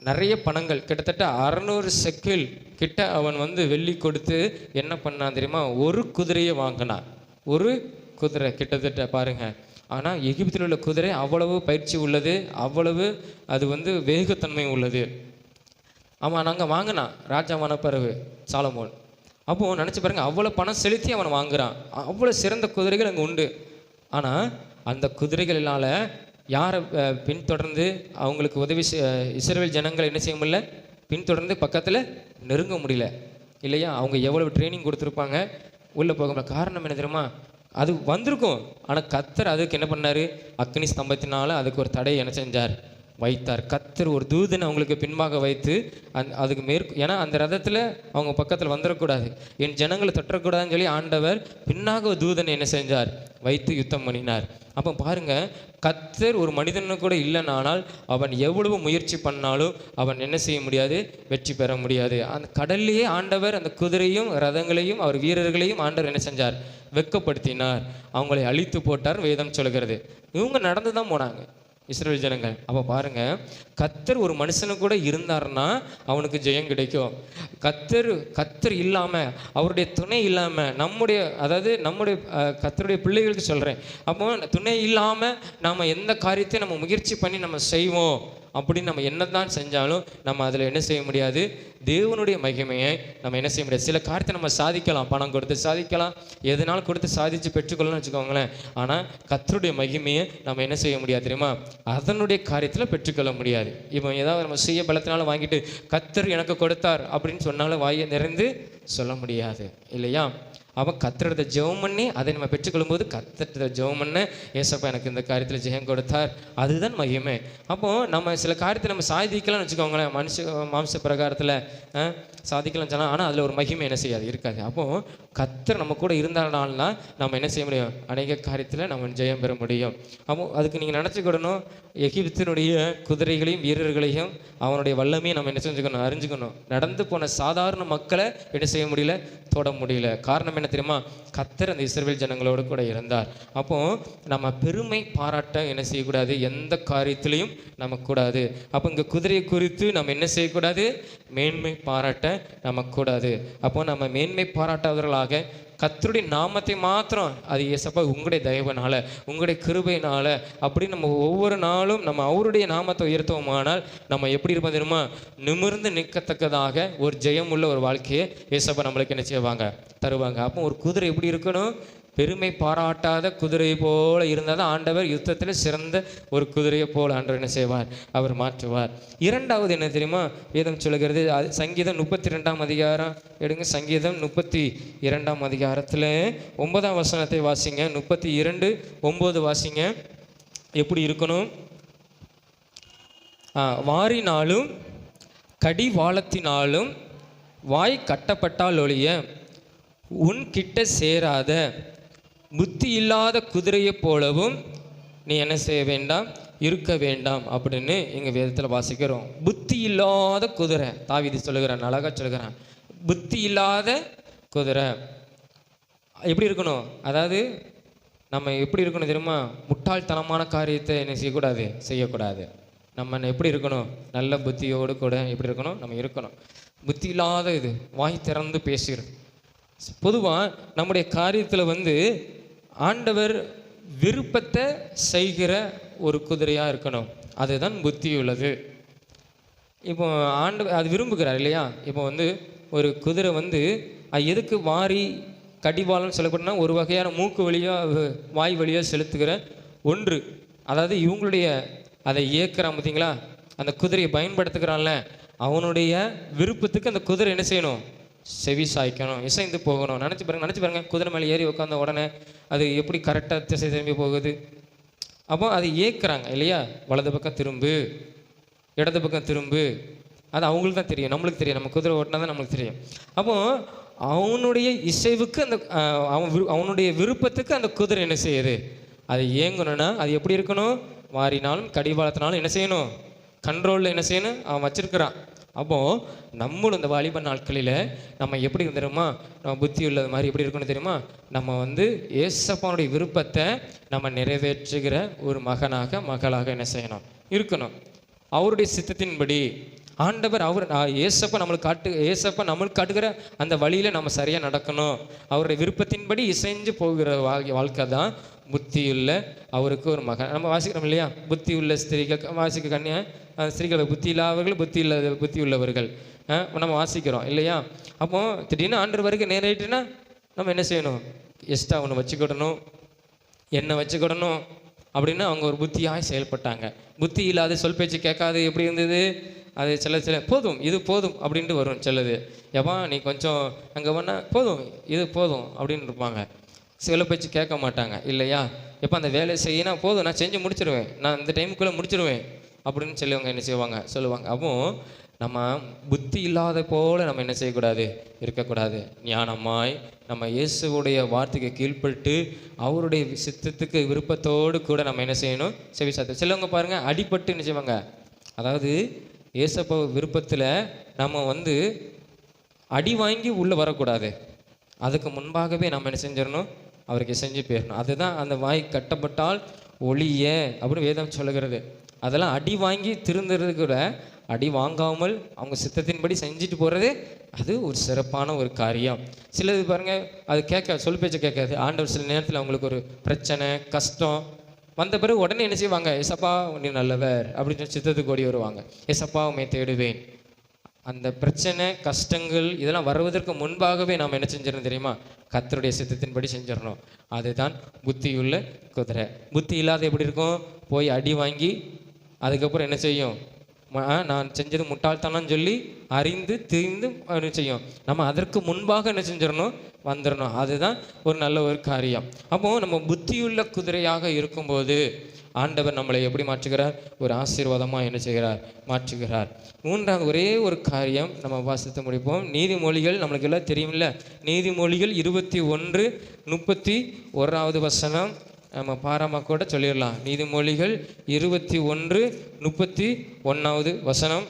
நிறைய பணங்கள், கிட்டத்தட்ட 600 செக்கில் கிட்ட அவன் வெள்ளி கொடுத்து என்ன பண்ணான் தெரியுமா? ஒரு குதிரையை வாங்கினான். ஒரு குதிரை கிட்டத்தட்ட பாருங்க. ஆனால் எகிப்தில் உள்ள குதிரை அவ்வளவு பயிற்சி உள்ளது, அவ்வளவு அது வேகத்தன்மை உள்ளது. அவன் அங்கே வாங்கினான் ராஜாவான பிறகு சாலமோன். அப்போது நினச்சி பாருங்கள், அவ்வளோ பணம் செலுத்தி அவன் வாங்குகிறான். அவ்வளோ சிறந்த குதிரைகள் அங்கே உண்டு. ஆனால் அந்த குதிரைகளினால் யாரை பின்தொடர்ந்து அவங்களுக்கு உதவி இஸ்ரவேல் ஜனங்களை என்ன செய்ய முடியல, பின்தொடர்ந்து பக்கத்தில் நெருங்க முடியல இல்லையா? அவங்க எவ்வளோ ட்ரைனிங் கொடுத்துருப்பாங்க, உள்ளே போக காரணம் என்ன தெரியுமா? அது வந்திருக்கும். ஆனால் கர்த்தர் அதுக்கு என்ன பண்ணார்? அக்னி ஸ்தம்பத்தினால அதுக்கு ஒரு தடையை என்ன செஞ்சார்? வைத்தார். கர்த்தர் ஒரு தூதனை அவங்களுக்கு பின்பாக வைத்து அதுக்கு ஏன்னா அந்த ரதத்தில் அவங்க பக்கத்தில் வந்துடக்கூடாது, என் ஜனங்களை தொட்டக்கூடாதுன்னு சொல்லி ஆண்டவர் பின்னாக ஒரு தூதனை என்ன செஞ்சார்? வைத்து யுத்தம் பண்ணினார். அப்போ பாருங்கள், கர்த்தர் ஒரு மனிதனு கூட இல்லைனானால் அவன் எவ்வளவு முயற்சி பண்ணாலும் அவன் என்ன செய்ய முடியாது? வெற்றி பெற முடியாது. அந்த கடல்லையே ஆண்டவர் அந்த குதிரையும் ரதங்களையும் அவர் வீரர்களையும் ஆண்டவர் என்ன செஞ்சார்? வெட்கப்படுத்தினார், அவங்களை அழித்து போட்டார் வேதம் சொல்கிறது. இவங்க நடந்து தான் போனாங்க இஸ்ரவேல் ஜனங்கள். அப்போ பாருங்கள், கர்த்தர் ஒரு மனுஷனு கூட இருந்தார்னா அவனுக்கு ஜெயம் கிடைக்கும். கர்த்தர் இல்லாமல், அவருடைய துணை இல்லாமல், நம்முடைய கர்த்தருடைய பிள்ளைகளுக்கு சொல்கிறேன், அப்போ துணை இல்லாமல் நாம் எந்த காரியத்தையும் நம்ம முயற்சி பண்ணி நம்ம செய்வோம் அப்படின்னு நம்ம என்ன தான் செஞ்சாலும் நம்ம அதில் என்ன செய்ய முடியாது? தேவனுடைய மகிமையை நம்ம என்ன செய்ய முடியாது. சில காரியத்தை நம்ம சாதிக்கலாம், பணம் கொடுத்து சாதிக்கலாம், எதனாலும் கொடுத்து சாதித்து பெற்றுக்கொள்ளணும்னு வச்சுக்கோங்களேன். ஆனால் கர்த்தருடைய மகிமையை நம்ம என்ன செய்ய முடியாது தெரியுமா? அதனுடைய காரியத்தில் பெற்றுக்கொள்ள முடியாது. இப்போ ஏதாவது நம்ம சுய பலத்தினால வாங்கிட்டு கர்த்தர் எனக்கு கொடுத்தார் அப்படின்னு சொன்னாலும் வாயை நிறைந்து சொல்ல முடியாது இல்லையா? அவன் கர்த்தரத்தை ஜெபம் பண்ணி அதை நம்ம பெற்றுக்கொள்ளும்போது, கர்த்தரத்தை ஜெபம் பண்ண ஏசப்பா எனக்கு இந்த காரியத்தில் ஜெயம் கொடுத்தார், அதுதான் மகிமை. அப்போது நம்ம சில காரியத்தை நம்ம சாதிக்கலாம்னு வச்சுக்கோங்களேன், மாம்ச பிரகாரத்தில் சாதிக்கலாம்னு சொன்னால், ஆனால் அதில் ஒரு மகிமை என்ன செய்யாது? இருக்காது. அப்போது கர்த்தர் நம்ம கூட இருந்தால்னா நம்ம என்ன செய்ய முடியும்? அநேக காரியத்தில் நம்ம ஜெயம் பெற முடியும். அப்போது அதுக்கு நீங்கள் நினச்சிக்கிடணும், எகிப்தினுடைய குதிரைகளையும் வீரர்களையும் அவனுடைய வல்லமையை நம்ம என்ன செஞ்சுக்கணும்? அறிஞ்சுக்கணும். நடந்து போன சாதாரண மக்களை என்ன செய்ய முடியல? தொட முடியல. காரணம் என்ன தெரியுமா? கர்த்தர் அந்த இஸ்ரவேல் ஜனங்களோடு கூட இருந்தார். அப்போ நம்ம பெருமை பாராட்ட என்ன செய்யக்கூடாது? எந்த காரியத்திலையும் நமக்கு கூடாது. அப்போ இங்கே குதிரையை குறித்து நம்ம என்ன செய்யக்கூடாது? மேன்மை பாராட்ட நமக்கு கூடாது. அப்போ நம்ம மேன்மை பாராட்டாதவர்களாக கர்த்தருடைய நாமத்தை மாத்திரம், அது ஏசப்பா உங்களுடைய தயவுனால, உங்களுடைய கிருபையினால அப்படி நம்ம ஒவ்வொரு நாளும் நம்ம அவருடைய நாமத்தை உயர்த்துவோமானால் நம்ம எப்படி இருப்போம் தெரியுமா? நிமிர்ந்து நிற்கத்தக்கதாக ஒரு ஜெயம் உள்ள ஒரு வாழ்க்கையை ஏசப்பா நம்மளுக்கு என்ன செய்வாங்க? தருவாங்க. அப்போ ஒரு குதிரை எப்படி இருக்கணும்? பெருமை பாராட்டாத குதிரை போல இருந்தால் தான் ஆண்டவர் யுத்தத்தில் சிறந்த ஒரு குதிரையை போல் ஆண்டவர் என்ன செய்வார்? அவர் மாற்றுவார். இரண்டாவது என்ன தெரியுமா? வேதம் சொல்லுகிறது, சங்கீதம் 32ஆம் அதிகாரம் எடுங்க. சங்கீதம் 32ஆம் அதிகாரத்தில் 9ஆம் வசனத்தை வாசிங்க. 32:9 வாசிங்க. எப்படி இருக்கணும்? வாரினாலும் கடிவாளத்தினாலும் வாய் கட்டப்பட்டால் ஒழிய உன் கிட்ட சேராத புத்தி இல்லாத குதிரையை போலவும் நீ என்ன செய்ய வேண்டாம்? இருக்க வேண்டாம் அப்படின்னு எங்கள் வேதத்தில் வாசிக்கிறோம். புத்தி இல்லாத குதிரை, தாவீது சொல்லுகிறான், அழகாக சொல்லுகிறான், புத்தி இல்லாத குதிரை எப்படி இருக்கணும்? அதாவது நம்ம எப்படி இருக்கணும் தெரியுமா? முட்டாள்தனமான காரியத்தை என்ன செய்யக்கூடாது. நம்ம எப்படி இருக்கணும்? நல்ல புத்தியோடு கூட எப்படி இருக்கணும்? நம்ம இருக்கணும். புத்தி இல்லாத இது வாய் திறந்து பேசுகிறது. பொதுவாக நம்முடைய காரியத்தில் ஆண்டவர் விருப்பத்தை செய்கிற ஒரு குதிரையாக இருக்கணும். அதுதான் புத்தி உள்ளது. இப்போ ஆண்டவர் அது விரும்புகிறார் இல்லையா? இப்போ ஒரு குதிரை எதுக்கு வாரி கடிவாளம்னு சொல்லப்படுனா ஒரு வகையான மூக்கு வழியாக வாய் வழியாக செலுத்துகிற ஒன்று. அதாவது இவங்களுடைய அதை இயக்குறான் பார்த்தீங்களா, அந்த குதிரையை பயன்படுத்துகிறான்ல, அவனுடைய விருப்பத்துக்கு அந்த குதிரை என்ன செய்யணும்? செவி சாய்க்கணும், இசைந்து போகணும். நினச்சி பாருங்க, குதிரை மேலே ஏறி உட்காந்த உடனே அது எப்படி கரெக்டாக திசை திரும்பி போகுது. அப்போ அது ஏற்கிறாங்க இல்லையா? வலது பக்கம் திரும்பு, இடது பக்கம் திரும்பு. அது அவங்களுக்கு தான் தெரியும், நம்மளுக்கு தெரியும். நம்ம குதிரை ஓட்டினா தான் நம்மளுக்கு தெரியும். அப்போது அவனுடைய இசைவுக்கு அவனுடைய விருப்பத்துக்கு அந்த குதிரை என்ன செய்யுது? அது இயங்கணும்னா அது எப்படி இருக்கணும்? வாரினாலும் கடிவாளத்தினாலும் என்ன செய்யணும்? கண்ட்ரோலில் என்ன செய்யணும்? அவன் வச்சிருக்கிறான். அப்போது நம்மளும் இந்த வாலிப நாட்களில் நம்ம எப்படி தெரியுமா? நம்ம புத்தி உள்ளது மாதிரி எப்படி இருக்கணும் தெரியுமா? நம்ம ஏசப்பானுடைய விருப்பத்தை நம்ம நிறைவேற்றுகிற ஒரு மகளாக என்ன செய்யணும்? இருக்கணும். அவருடைய சித்தத்தின்படி ஆண்டவர் ஏசப்பா நம்மளுக்கு காட்டுகிற அந்த வழியில் நம்ம சரியாக நடக்கணும். அவருடைய விருப்பத்தின்படி இசைஞ்சு போகிற வாழ்க்கை தான் புத்தியுள்ள அவருக்கு ஒரு மகன். நம்ம வாசிக்கிறோம் இல்லையா? புத்தி உள்ள ஸ்திரீகள் வாசிக்க கன்னியா ஸ்திரீகள் புத்தி இல்லாதவர்கள் புத்தி உள்ளவர்கள். நம்ம வாசிக்கிறோம் இல்லையா? அப்போ திடீர்னு ஆண்டவர் வரைக்கும் நேராயிட்டுன்னா நம்ம என்ன செய்யணும்? எக்ஸ்ட்ரா ஒன்று வச்சுக்கிடணும், எண்ணெய் வச்சுக்கிடணும் அப்படின்னு அவங்க ஒரு புத்தியாக செயல்பட்டாங்க. புத்தி இல்லாத சொல் பேச்சு கேட்காது எப்படி இருந்தது? அது சில போதும் இது போதும் அப்படின்ட்டு வரும். சிலது எவா நீ கொஞ்சம் அங்கே வேணா போதும் இது போதும் அப்படின்னு இருப்பாங்க. சில பேச்சு கேட்க மாட்டாங்க இல்லையா? எப்போ அந்த வேலையை செய்யினா போதும் நான் செஞ்சு முடிச்சிடுவேன், நான் இந்த டைமுக்குள்ளே முடிச்சிடுவேன் அப்படின்னு சொல்லுவாங்க. என்ன செய்வாங்க சொல்லுவாங்க. அப்போ நம்ம புத்தி இல்லாத போல நம்ம என்ன செய்யக்கூடாது? இருக்கக்கூடாது. ஞானமாய் நம்ம இயேசுவுடைய வார்த்தைக்கு கீழ்பட்டு அவருடைய சித்தத்துக்கு விருப்பத்தோடு கூட நம்ம என்ன செய்யணும்? செவி சாத்த. சிலவங்க பாருங்கள் அடிபட்டு என்ன செய்வாங்க, அதாவது இயேசப்பா விருப்பத்தில் நம்ம அடி வாங்கி உள்ளே வரக்கூடாது. அதுக்கு முன்பாகவே நம்ம என்ன செஞ்சிடணும்? அவருக்கு செஞ்சு போயிடணும். அதுதான் அந்த வாய் கட்டப்பட்டால் ஒளிய அப்படின்னு வேதம் சொல்லுகிறது. அதெல்லாம் அடி வாங்கி திருந்துறது கூட அடி வாங்காமல் அவங்க சித்தத்தின்படி செஞ்சுட்டு போகிறது அது ஒரு சிறப்பான ஒரு காரியம். சிலது பாருங்கள் அது சொல் பேச்சை கேட்காது. ஆண்டவர் சில நேரத்தில் அவங்களுக்கு ஒரு பிரச்சனை கஷ்டம் வந்த பிறகு உடனே என்ன செய்வாங்க? ஏசப்பா நீ நல்லவர் அப்படின்னு சொல்லி சித்தத்துக்கு ஓடி வருவாங்க. ஏசப்பா உண்மை தேடுவேன். அந்த பிரச்சனை கஷ்டங்கள் இதெல்லாம் வருவதற்கு முன்பாகவே நாம் என்ன செஞ்சிடணும் தெரியுமா? கர்த்தருடைய சித்தத்தின்படி செஞ்சிடணும். அதுதான் புத்தியுள்ள குதிரை. புத்தி இல்லாத எப்படி இருக்கும்? போய் அடி வாங்கி அதுக்கப்புறம் என்ன செய்யும்? நான் செஞ்சது முட்டாள்தானு சொல்லி அறிந்து திரிந்து என்ன செய்யும்? நம்ம அதற்கு முன்பாக என்ன செஞ்சிடணும்? வந்துடணும். அதுதான் ஒரு நல்ல ஒரு காரியம். அப்போது நம்ம புத்தியுள்ள குதிரையாக இருக்கும்போது ஆண்டவர் நம்மளை எப்படி மாற்றுகிறார்? ஒரு ஆசீர்வாதமாக என்ன செய்கிறார்? மாற்றுகிறார். மூன்றாவது ஒரே ஒரு காரியம் நம்ம வாசித்து முடிப்போம். நீதிமொழிகள் நம்மளுக்கு எல்லாம் தெரியுமில்ல. நீதிமொழிகள் 21:31 நம்ம பாராம கூட சொல்லிடலாம். நீதிமொழிகள் 21:31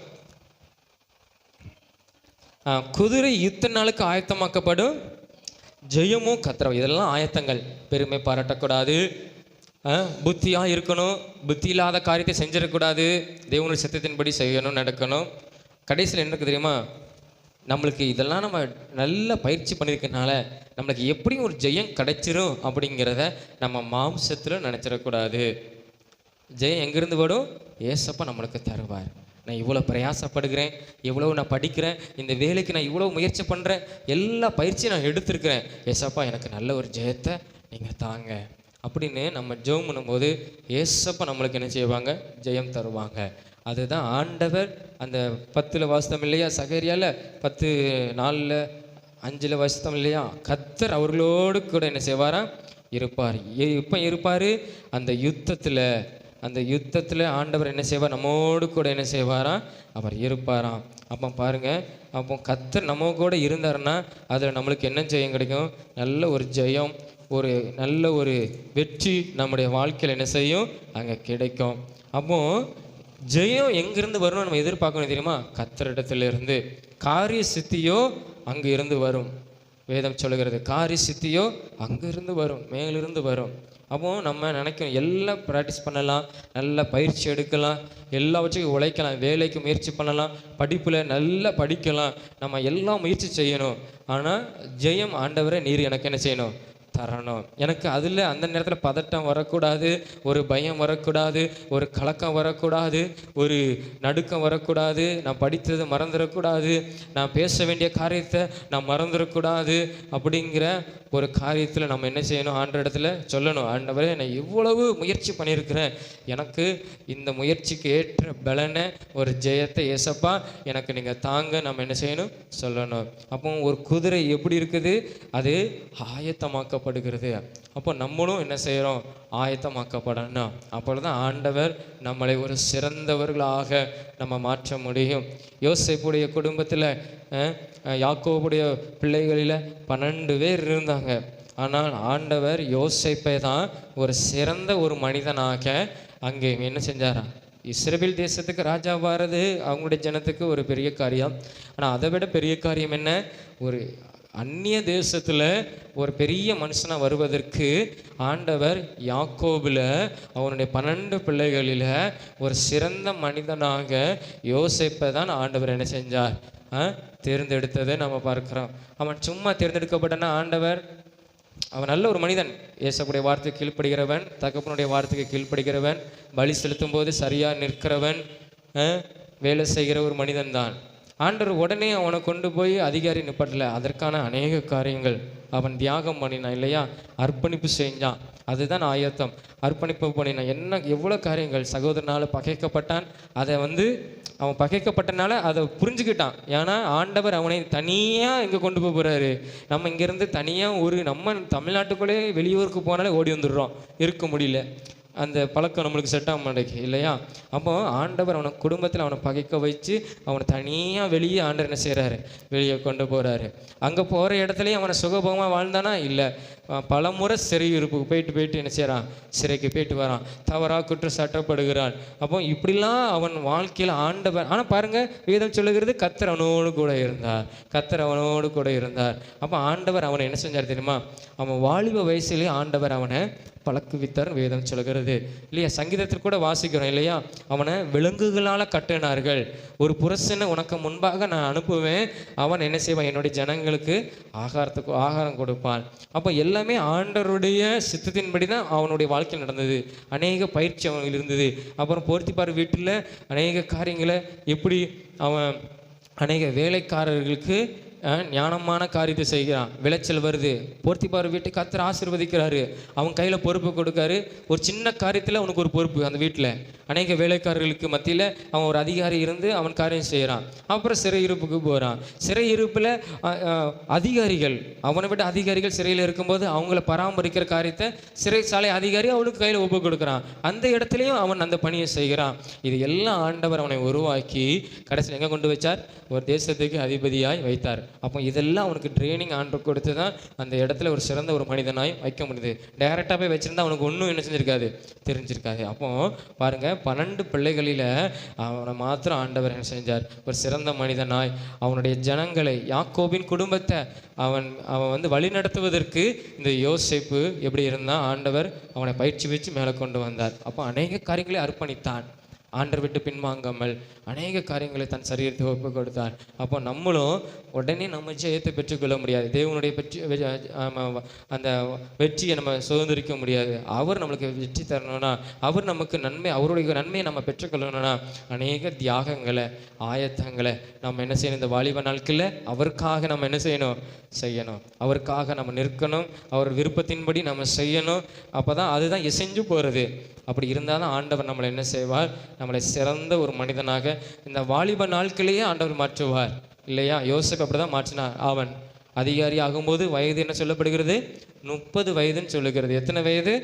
குதிரை யுத்த நாளுக்கு ஆயத்தமாக்கப்படும், ஜெயமும் கத்திரவும். இதெல்லாம் ஆயத்தங்கள். பெருமை பாராட்டக்கூடாது, புத்தியாக இருக்கணும், புத்தி இல்லாத காரியத்தை செஞ்சிடக்கூடாது, தேவனுடைய சத்தியத்தின்படி செய்யணும், நடக்கணும். கடைசியில் என்ன தெரியுமா? நம்மளுக்கு இதெல்லாம் நம்ம நல்ல பயிற்சி பண்ணியிருக்கனால நம்மளுக்கு எப்படியும் ஒரு ஜெயம் கிடைச்சிரும் அப்படிங்கிறத நம்ம மாம்சத்தில் நினச்சிடக்கூடாது. ஜெயம் எங்கேருந்து வரும்? ஏசப்பா நம்மளுக்கு தருவார். நான் இவ்வளோ பிரயாசப்படுகிறேன், இவ்வளோ நான் படிக்கிறேன், இந்த வேலைக்கு நான் இவ்வளோ முயற்சி பண்ணுறேன், எல்லா பயிற்சியும் நான் எடுத்திருக்கிறேன், ஏசப்பா எனக்கு நல்ல ஒரு ஜெயத்தை நீங்கள் தாங்க அப்படின்னு நம்ம ஜெபம் பண்ணும்போது ஏசப்பா நம்மளுக்கு என்ன செய்வாங்க? ஜெயம் தருவாங்க. அதுதான் ஆண்டவர் அந்த 10 வாசித்தம் இல்லையா? சகரியால 10:4-5 வாசித்தம் இல்லையா? கர்த்தர் அவர்களோடு கூட என்ன செய்வாரா? இருப்பார். இப்போ இருப்பார். அந்த யுத்தத்தில் ஆண்டவர் என்ன செய்வார்? நம்மோடு கூட என்ன செய்வாரா? அவர் இருப்பாராம். அப்போ பாருங்கள், அப்போ கர்த்தர் நம்ம கூட இருந்தாருன்னா அதில் நம்மளுக்கு என்ன ஜெயம் கிடைக்கும்? நல்ல ஒரு ஜெயம், ஒரு நல்ல ஒரு வெற்றி நம்முடைய வாழ்க்கையில் என்ன செய்யும்? அங்கே கிடைக்கும். அப்போது ஜெயம் எங்கிருந்து வரணும் நம்ம எதிர்பார்க்கணும் தெரியுமா? கர்த்தரிடத்திலிருந்து. காரிய சித்தியோ அங்கே இருந்து வரும். வேதம் சொல்லுகிறது காரிய சித்தியோ அங்கிருந்து வரும், மேலிருந்து வரும். அப்போது நம்ம நினைக்கணும் எல்லாம் ப்ராக்டிஸ் பண்ணலாம், நல்லா பயிற்சி எடுக்கலாம், எல்லாவற்றையும் உழைக்கலாம், வேலைக்கு முயற்சி பண்ணலாம், படிப்பில் நல்லா படிக்கலாம், நம்ம எல்லாம் முயற்சி செய்யணும். ஆனால் ஜெயம் ஆண்டவரை நீர் எனக்கு என்ன செய்யணும்? தரணும். எனக்கு அதில் அந்த நேரத்தில் பதட்டம் வரக்கூடாது, ஒரு பயம் வரக்கூடாது, ஒரு கலக்கம் வரக்கூடாது, ஒரு நடுக்கம் வரக்கூடாது, நான் படித்தது மறந்துடக்கூடாது, நான் பேச வேண்டிய காரியத்தை நான் மறந்துடக்கூடாது. அப்படிங்கிற ஒரு காரியத்தில் நம்ம என்ன செய்யணும்? ஆண்டவரிடத்துல சொல்லணும், ஆண்டவரே நான் இவ்வளவு முயற்சி பண்ணியிருக்கிறேன், எனக்கு இந்த முயற்சிக்கு ஏற்ற பலனை ஒரு ஜெயத்தை ஏசப்பா எனக்கு நீங்கள் தாங்க. நம்ம என்ன செய்யணும்? சொல்லணும். அப்போ ஒரு குதிரை எப்படி இருக்குது? அது ஆயத்தமாக்கப்படுகிறது. அப்போ நம்மளும் என்ன செய்கிறோம்? ஆயத்தமாக்கப்படணும். அப்பொழுதுதான் ஆண்டவர் நம்மளை ஒரு சிறந்தவர்களாக நம்ம மாற்ற முடியும். யோசேப்புடைய குடும்பத்தில் யாக்கோபுடைய பிள்ளைகளில் 12 பேர் இருந்தாங்க. ஆனால் ஆண்டவர் யோசேப்பை தான் ஒரு சிறந்த ஒரு மனிதனாக அங்கே என்ன செஞ்சாரா? இஸ்ரவேல் தேசத்துக்கு ராஜா வாரது அவங்களுடைய ஜனத்துக்கு ஒரு பெரிய காரியம். ஆனால் அதை விட பெரிய காரியம் என்ன? ஒரு அந்நிய தேசத்தில் ஒரு பெரிய மனுஷனாக வருவதற்கு ஆண்டவர் யாக்கோபில் அவனுடைய 12 பிள்ளைகளில் ஒரு சிறந்த மனிதனாக யோசேப்பை தான் ஆண்டவர் என்ன செஞ்சார்? தேர்ந்தெடுத்ததை நம்ம பார்க்குறோம். அவன் சும்மா தேர்ந்தெடுக்கப்பட்டனா ஆண்டவர் அவன் நல்ல ஒரு மனிதன், ஏசப்புடைய வார்த்தைக்கு கீழ்ப்படுகிறவன், தகப்பனுடைய வார்த்தைக்கு கீழ்ப்படுகிறவன், பலி செலுத்தும் போது சரியாக நிற்கிறவன், வேலை செய்கிற ஒரு மனிதன் தான். ஆண்டவர் உடனே அவனை கொண்டு போய் அதிகாரி நிப்பாட்டல. அதற்கான அநேக காரியங்கள் அவன் தியாகம் பண்ணினான் இல்லையா, அர்ப்பணிப்பு செஞ்சான். அதுதான் ஆயத்தம். அர்ப்பணிப்பு பண்ணினான். என்ன எவ்வளோ காரியங்கள். சகோதரனால் பகைக்கப்பட்டான். அதை அவன் பகைக்கப்பட்டனால அதை புரிஞ்சுக்கிட்டான். ஏன்னா ஆண்டவர் அவனை தனியாக இங்கே கொண்டு போக போகிறாரு. நம்ம இங்கேருந்து தனியாக நம்ம தமிழ்நாட்டுக்குள்ளே வெளியூருக்கு போனாலே ஓடி வந்துடுறோம், இருக்க முடியல. அந்த பழக்கம் நம்மளுக்கு செட் ஆக மாட்டேங்குது இல்லையா. அப்போ ஆண்டவர் அவனை குடும்பத்தில் அவனை பகைக்க வச்சு அவனை தனியாக வெளியே ஆண்டவர் என்ன செய்கிறாரு, வெளியே கொண்டு போகிறாரு. அங்கே போகிற இடத்துலையும் அவனை சுகபோகமாக வாழ்ந்தானா இல்லை, பல முறை சிறை இருப்புக்கு போயிட்டு என்ன செய்கிறான், சிறைக்கு போயிட்டு வரான், தவறாக குற்றச்சாட்டப்படுகிறான். அப்போ இப்படிலாம் அவன் வாழ்க்கையில் ஆண்டவர். ஆனால் பாருங்கள், வேதம் சொல்லுகிறது கர்த்தர் அவனோடு கூட இருந்தார், கர்த்தர் அவனோடு கூட இருந்தார். அப்போ ஆண்டவர் அவனை என்ன செஞ்சார் தெரியுமா, அவன் வாலிப வயசுலேயே ஆண்டவர் அவனை பழக்குவித்தார் வேதம் சொல்கிறது இல்லையா. சங்கீதத்தில் கூட வாசிக்கிறோம் இல்லையா, அவனை விலங்குகளால் கட்டினார்கள். ஒரு புருஷனை உனக்கு முன்பாக நான் அனுப்புவேன், அவன் என்ன செய்வான், என்னுடைய ஜனங்களுக்கு ஆகாரம் கொடுப்பான். அப்போ எல்லாமே ஆண்டவருடைய சித்தத்தின்படி தான் அவனுடைய வாழ்க்கை நடந்தது. அநேக பயிற்சி அவனுக்கு இருந்தது. அப்புறம் போர்த்திபார் வீட்டில் அநேக காரியங்களை எப்படி அவன் அநேக வேலைக்காரர்களுக்கு ஞானமான காரியத்தை செய்கிறான். விளைச்சல் வருது, போர்த்திபார் வீட்டை கர்த்தர் ஆசீர்வதிக்கிறாரு, அவன் கையில் பொறுப்பு கொடுக்காரு. ஒரு சின்ன காரியத்தில் அவனுக்கு ஒரு பொறுப்பு. அந்த வீட்டில் அநேக வேலைக்காரர்களுக்கு மத்தியில் அவன் ஒரு அதிகாரி இருந்து அவன் காரியம் செய்கிறான். அப்புறம் சிறை இருப்புக்கு போகிறான். சிறை இருப்பில் அதிகாரிகள், அவனை விட அதிகாரிகள் சிறையில் இருக்கும்போது அவங்கள பராமரிக்கிற காரியத்தை சிறைச்சாலை அதிகாரி அவனுக்கு கையில் ஒப்பு கொடுக்குறான். அந்த இடத்துலையும் அவன் அந்த பணியை செய்கிறான். இது எல்லாம் ஆண்டவர் அவனை உருவாக்கி கடைசியில் எங்கே கொண்டு வச்சார், ஒரு தேசத்துக்கு அதிபதியாய் வைத்தார். அப்போ இதெல்லாம் அவனுக்கு ட்ரைனிங் ஆண்டவர் கொடுத்து தான் அந்த இடத்துல ஒரு சிறந்த ஒரு மனிதனாய் வைக்க முடியுது. டைரெக்டாக போய் வச்சுருந்தா அவனுக்கு ஒன்றும் என்ன செஞ்சிருக்காது, தெரிஞ்சிருக்காது. அப்போ பாருங்கள், 12 பிள்ளைகளில் அவனை மாத்திரம் ஆண்டவர் என்ன செஞ்சார், ஒரு சிறந்த மனிதனாய் அவனுடைய ஜனங்களை, யாக்கோபின் குடும்பத்தை அவன் வழி நடத்துவதற்கு இந்த யோசேப்பு எப்படி இருந்தால் ஆண்டவர் அவனை பயிற்சி வச்சு மேலே கொண்டு வந்தார். அப்போ அநேக காரியங்களை அர்ப்பணித்தான். ஆண்டவர் விட்டு பின்வாங்காமல் அநேக காரியங்களை தன் சரீரத்தை ஒப்பு கொடுத்தார். அப்போ நம்மளும் உடனே நம்ம ஜெயத்தை பெற்றுக்கொள்ள முடியாது. தேவனுடைய அந்த வெற்றியை நம்ம சுதந்திரிக்க முடியாது. அவர் நம்மளுக்கு வெற்றி தரணும்னா, அவர் நமக்கு அவருடைய நன்மையை நம்ம பெற்றுக்கொள்ளணும்னா அநேக தியாகங்களை, ஆயத்தங்களை நம்ம என்ன செய்யணும், இந்த வாலிப நாட்களில் அவருக்காக நம்ம என்ன செய்யணும், அவருக்காக நம்ம நிற்கணும், அவர் விருப்பத்தின்படி நம்ம செய்யணும். அப்போ தான் அதுதான் இசைஞ்சு போகிறது. அப்படி இருந்தால் தான் ஆண்டவர் நம்மளை என்ன செய்வார், நம்மளை சிறந்த ஒரு மனிதனாக இந்த வாலிப நாட்களையே ஆண்டவர் மாற்றுவார் இல்லையா. யோசேப்பு அப்படி தான் மாற்றினார். அவன் அதிகாரி ஆகும்போது வயது என்ன சொல்லப்படுகிறது, 30 வயதுன்னு சொல்லுகிறது. எத்தனை வயது,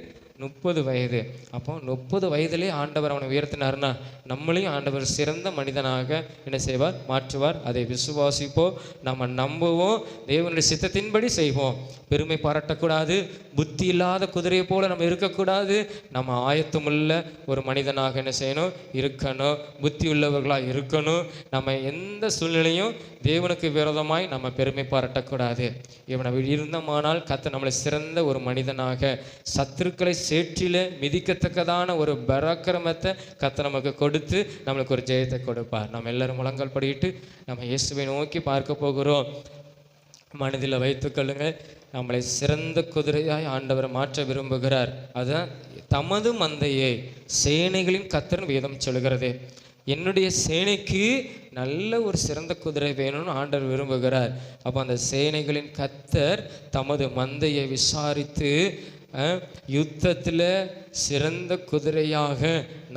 30 வயது. அப்போ 30 வயதிலே ஆண்டவர் அவனை உயர்த்தினார்னா நம்மளையும் ஆண்டவர் சிறந்த மனிதனாக என்ன செய்வார், மாற்றுவார். அதை விசுவாசிப்போம், நம்ம நம்புவோம், தேவனுடைய சித்தத்தின்படி செய்வோம். பெருமை பாராட்டக்கூடாது, புத்தி இல்லாத குதிரையை போல நம்ம இருக்கக்கூடாது. நம்ம ஆயத்தமுள்ள ஒரு மனிதனாக என்ன செய்யணும், இருக்கணும், புத்தி உள்ளவர்களாக இருக்கணும். நம்ம எந்த சூழ்நிலையும் தேவனுக்கு விரோதமாய் நம்ம பெருமை பாராட்டக்கூடாது. இவனை இருந்தமானால் கர்த்தர் நம்மளை சிறந்த ஒரு மனிதனாக, சத்துருக்களை சேற்றில மிதிக்கத்தக்கதான ஒரு பராக்கிரமத்தை கர்த்தர் நமக்கு கொடுத்து நம்மளுக்கு ஒரு ஜெயத்தை கொடுப்பார். நம்ம எல்லாரும் முழங்கால் படிட்டு நம்ம இயேசுவை நோக்கி பார்க்க போகிறோம். மனதில் வைத்துக்கொள்ளுங்கள், நம்மளை சிறந்த குதிரையாய் ஆண்டவர் மாற்ற விரும்புகிறார். அதுதான் தமது மந்தையை சேனைகளின் கர்த்தர் வேதம் சொல்கிறது. என்னுடைய சேனைக்கு நல்ல ஒரு சிறந்த குதிரை வேணும்னு ஆண்டவர் விரும்புகிறார். அப்போ அந்த சேனைகளின் கர்த்தர் தமது மந்தையை விசாரித்து யுத்தத்தில் சிறந்த குதிரையாக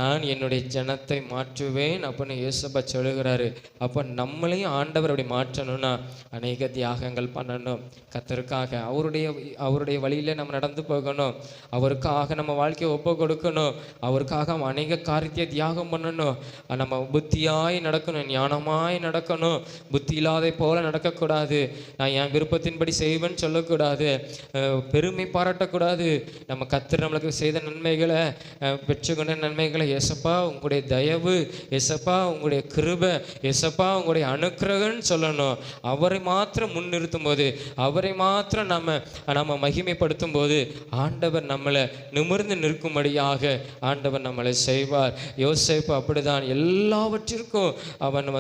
நான் என்னுடைய ஜனத்தை மாற்றுவேன் அப்படின்னு இயேசுப்பா சொல்லுகிறாரு. அப்போ நம்மளையும் ஆண்டவர் அப்படி மாற்றணும்னா அநேக தியாகங்கள் பண்ணணும். கர்த்தருக்காக அவருடைய வழியில் நம்ம நடந்து போகணும். அவருக்காக நம்ம வாழ்க்கையை ஒப்பு கொடுக்கணும். அவருக்காக அநேக காரியத்தை தியாகம் பண்ணணும். நம்ம புத்தியாய் நடக்கணும், ஞானமாய் நடக்கணும். புத்தி இல்லாத போல நடக்கக்கூடாது. நான் என் விருப்பத்தின்படி செய்வேன்னு சொல்லக்கூடாது. பெருமை பாராட்டக்கூடாது. நம்ம கர்த்தர் நம்மளுக்கு செய்த நன்மைகளை, பெற்றுக்கொண்ட நன்மைகளை, ஏசப்பா உங்களுடைய தயவு, ஏசப்பா உங்களுடைய கிருபை, ஏசப்பா உங்களுடைய அனுக்கிரகம்னு சொல்லணும். அவரை மாத்திரம் முன்னிறுத்தும் போது, அவரை மாத்திரம் நம்ம மகிமைப்படுத்தும் போது ஆண்டவர் நம்மளை நிமிர்ந்து நிற்கும்படியாக ஆண்டவர் நம்மளை செய்வார். யோசேப்பு அப்படிதான் எல்லாவற்றிற்கும் அவன்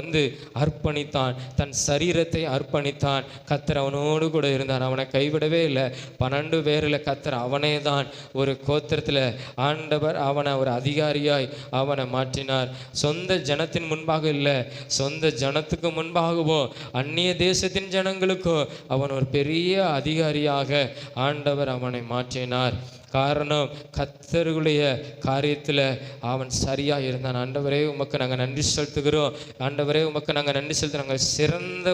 அர்ப்பணித்தான், தன் சரீரத்தை அர்ப்பணித்தான். கர்த்தர் அவனோடு கூட இருந்தார், அவனை கைவிடவே இல்லை. 12 பேரில் கர்த்தர் அவனே தான் ஒரு கோத்திரத்தில் ஆண்டவர் அவனை ஒரு அதிகாரியாய் அவனை மாற்றினார். சொந்த ஜனத்தின் முன்பாக இல்லை, சொந்த ஜனத்துக்கு முன்பாகவோ அந்நிய தேசத்தின் ஜனங்களுக்கோ அவன் ஒரு பெரிய அதிகாரியாக ஆண்டவர் அவனை மாற்றினார். காரணம், கர்த்தருடைய காரியத்தில் அவன் சரியாக இருந்தான். ஆண்டவரே உமக்கு நாங்கள் நன்றி செலுத்துகிறோம். ஆண்டவரே உமக்கு நாங்கள் நன்றி செலுத்துகிறோம். நாங்கள் சிறந்த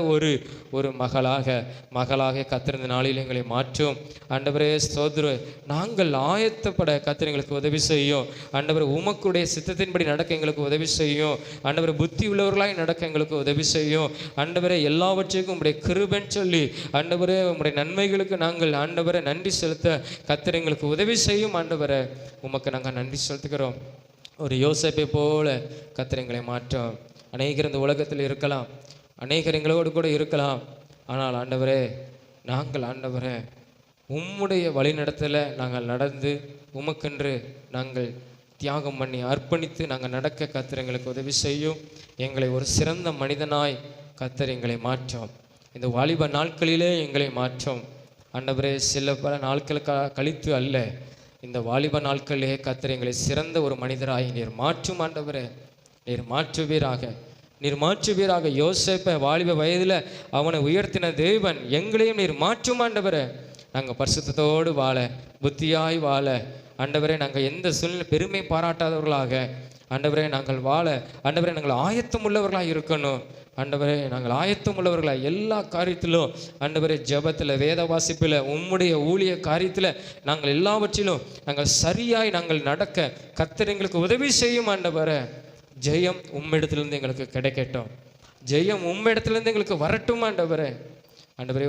ஒரு மகளாக கர்த்தர் இந்த நாளில் எங்களை மாற்றும். ஆண்டவரே ஸ்தோத்திரம். நாங்கள் ஆயத்தப்பட கர்த்தர் எங்களுக்கு உதவி செய்யும். ஆண்டவரே உமக்குடைய சித்தத்தின்படி நடக்க எங்களுக்கு உதவி செய்யும். ஆண்டவரே புத்தி உள்ளவர்களாய் நடக்க எங்களுக்கு உதவி செய்யும். ஆண்டவரே எல்லாவற்றுக்கும் உம்முடைய கிருபைன்னு சொல்லி ஆண்டவரே உம்முடைய நன்மைகளுக்கு நாங்கள் ஆண்டவரே நன்றி செலுத்த கர்த்தர் எங்களுக்கு உதவி செய்யும். ஆண்டவரே உமக்கு நாங்கள் நன்றி செலுத்துகிறோம். ஒரு யோசேப்பை போல கர்த்தர் எங்களை மாற்றும். அநேகர் இந்த உலகத்தில் இருக்கலாம், அநேகர் எங்களோடு கூட இருக்கலாம். ஆனால் ஆண்டவரே நாங்கள் ஆண்டவரே உம்முடைய வழிநடத்தலை நாங்கள் நடந்து உமக்கென்று நாங்கள் தியாகம் பண்ணி அர்ப்பணித்து நாங்கள் நடக்க கர்த்தர் எங்களுக்கு உதவி செய்யும். எங்களை ஒரு சிறந்த மனிதனாய் கர்த்தர் எங்களை மாற்றும். இந்த வாலிப நாட்களிலே எங்களை மாற்றும். ஆண்டவரே சில பல நாட்கள் கழித்து அல்ல, இந்த வாலிப நாட்களிலே கர்த்தர் எங்களை சிறந்த ஒரு மனிதராய் நீர் மாற்றும். ஆண்டவரே நீர் மாற்றுவீராக. யோசேப்பை வாலிப வயதில் அவனை உயர்த்தின தேவன் எங்களையும் நீர் மாற்றும். ஆண்டவரே நாங்கள் பரிசுத்தத்தோடு வாழ, புத்தியாய் வாழ, ஆண்டவரே நாங்கள் எந்த சூழ்நிலை பெருமை பாராட்டாதவர்களாக ஆண்டவரே நாங்கள் வாழ, ஆண்டவரே நாங்கள் ஆயத்தம் உள்ளவர்களாக இருக்கணும். ஆண்டவரே நாங்கள் ஆயத்தம் உள்ளவர்களாக எல்லா காரியத்திலும் ஆண்டவரே ஜெபத்தில், வேத வாசிப்பில், உம்முடைய ஊழிய காரியத்தில் நாங்கள் எல்லாவற்றிலும் நாங்கள் சரியாய் நாங்கள் நடக்க கர்த்தர் எங்களுக்கு உதவி செய்யும். ஆண்டவரே ஜெயம் உம்மிடத்திலிருந்து எங்களுக்கு கிடைக்கட்டும், ஜெயம் உம்மிடத்திலிருந்து எங்களுக்கு வரட்டும். ஆண்டவரே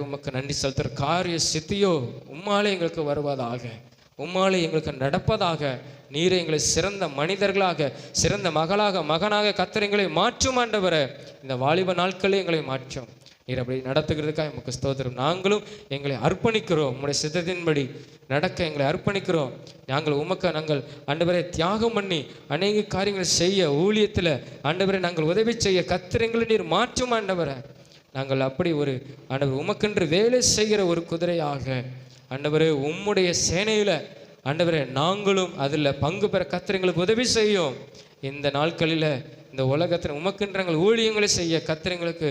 உமக்கு நன்றி செலுத்துகிற காரிய சித்தியோ உம்மாலே எங்களுக்கு வருவதாக, உம்மாலே எங்களுக்கு நடப்பதாக. நீரை எங்களை சிறந்த மனிதர்களாக, சிறந்த மகனாக கர்த்தர் எங்களை மாற்றும். ஆண்டவரே இந்த வாலிப நாட்களே எங்களை மாற்றும். நீர் அப்படி நடத்துகிறதுக்காக உமக்கு ஸ்தோத்திரம். நாங்களும் எங்களை அர்ப்பணிக்கிறோம், உம்முடைய சித்தத்தின்படி நடக்க எங்களை அர்ப்பணிக்கிறோம். நாங்கள் ஆண்டவரே தியாகம் பண்ணி அநேக காரியங்களை செய்ய, ஊழியத்தில் ஆண்டவரே நாங்கள் உதவி செய்ய கர்த்தர் எங்களை நீர் மாற்றும். ஆண்டவரே நாங்கள் அப்படி ஒரு ஆண்டவர் உமக்கென்று வேலை செய்கிற ஒரு குதிரையாக ஆண்டவரே உம்முடைய சேனையில் ஆண்டவரே நாங்களும் அதில் பங்கு பெற கர்த்தர் எங்களுக்கு உதவி செய்யும். இந்த நாட்களில் இந்த உலகத்தில் உமக்கென்று ஊழியங்களை செய்ய கர்த்தர் எங்களுக்கு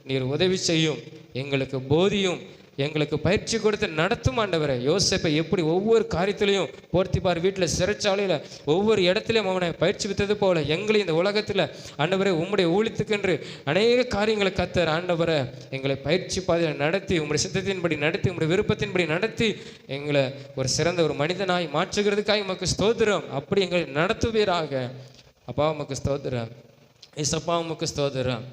நீர் உதவி செய்யும். எங்களுக்கு போதியும், எங்களுக்கு பயிற்சி கொடுத்து நடத்தும். ஆண்டவரே யோசேப்பை எப்படி ஒவ்வொரு காரியத்திலையும் போர்த்திபார் வீட்டில் சிறைச்சாலையில் ஒவ்வொரு இடத்துலையும் அவனை பயிற்சி வித்தது போல எங்களை இந்த உலகத்தில் ஆண்டவரே உம்முடைய ஊழியத்துக்கென்று அநேக காரியங்களை கர்த்தர் ஆண்டவரை எங்களை பயிற்சி பாதையில் நடத்தி, உம்முடைய சித்தத்தின்படி நடத்தி, உம்முடைய விருப்பத்தின்படி நடத்தி எங்களை ஒரு சிறந்த ஒரு மனிதனாய் மாற்றுகிறதுக்காக உமக்கு ஸ்தோத்திரம். அப்படி எங்களை நடத்துவீராக. அப்பா உமக்கு ஸ்தோத்திரம், ஏசப்பா உமக்கு ஸ்தோத்திரம்.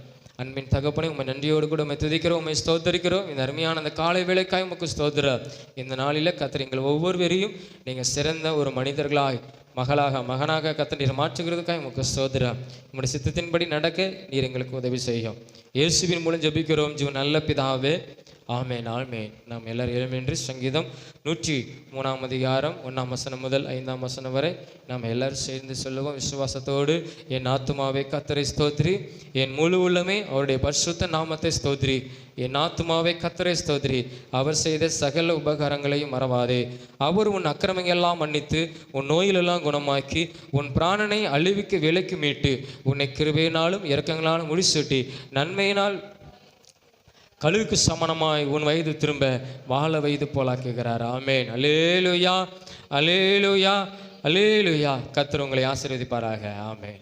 அன்பின் தகப்பனே உம்மை நன்றியோடு கூட உம்மை துதிக்கிறோம், உம்மை ஸ்தோத்தரிக்கிறோம். இந்த அருமையான அந்த காலை வேளைக்காய் உமக்கு ஸ்தோத்திரம். இந்த நாளில் கர்த்தர் எங்கள் ஒவ்வொருவரையும் நீங்கள் சிறந்த ஒரு மனிதர்களாய், மகனாக கர்த்தர் நீர் மாற்றுகிறதுக்காக உமக்கு ஸ்தோத்திரம். உம்முடைய சித்தத்தின்படி நடக்க நீர் எங்களுக்கு உதவி செய்யும். இயேசுவின் மூலம் ஜெபிக்கிறோம் ஜீவன் நல்ல பிதாவே, ஆமென் ஆமென். நாம் எல்லாரும் எழுமின்றி சங்கீதம் 103 அதிகாரம் 1 வசனம் முதல் 5 வசனம் வரை நாம் எல்லாரும் சேர்ந்து சொல்லுவோம் விசுவாசத்தோடு. என் ஆத்துமாவே கர்த்தரை ஸ்தோத்ரி, என் முழு உள்ளமே அவருடைய பரிசுத்த நாமத்தை ஸ்தோத்ரி. என் ஆத்துமாவே கர்த்தரை ஸ்தோத்ரி, அவர் செய்த சகல உபகாரங்களையும் மறவாதே. அவர் உன் அக்கிரமங்கள்லாம் மன்னித்து, உன் நோயிலெல்லாம் குணமாக்கி, உன் பிராணனை அழிவுக்கு விலைக்கு மீட்டு, உன்னை கிருபையினாலும் இரக்கங்களாலும் முடிசூட்டி, நன்மையினால் கழுவுக்கு சமணமாய் உன் வயது திரும்ப வாழ வயது போலாக்குகிறார். ஆமேன். அல்லேலூயா, அல்லேலூயா, அல்லேலூயா. கர்த்தர் உங்களை ஆசீர்வதிப்பாராக. ஆமேன்.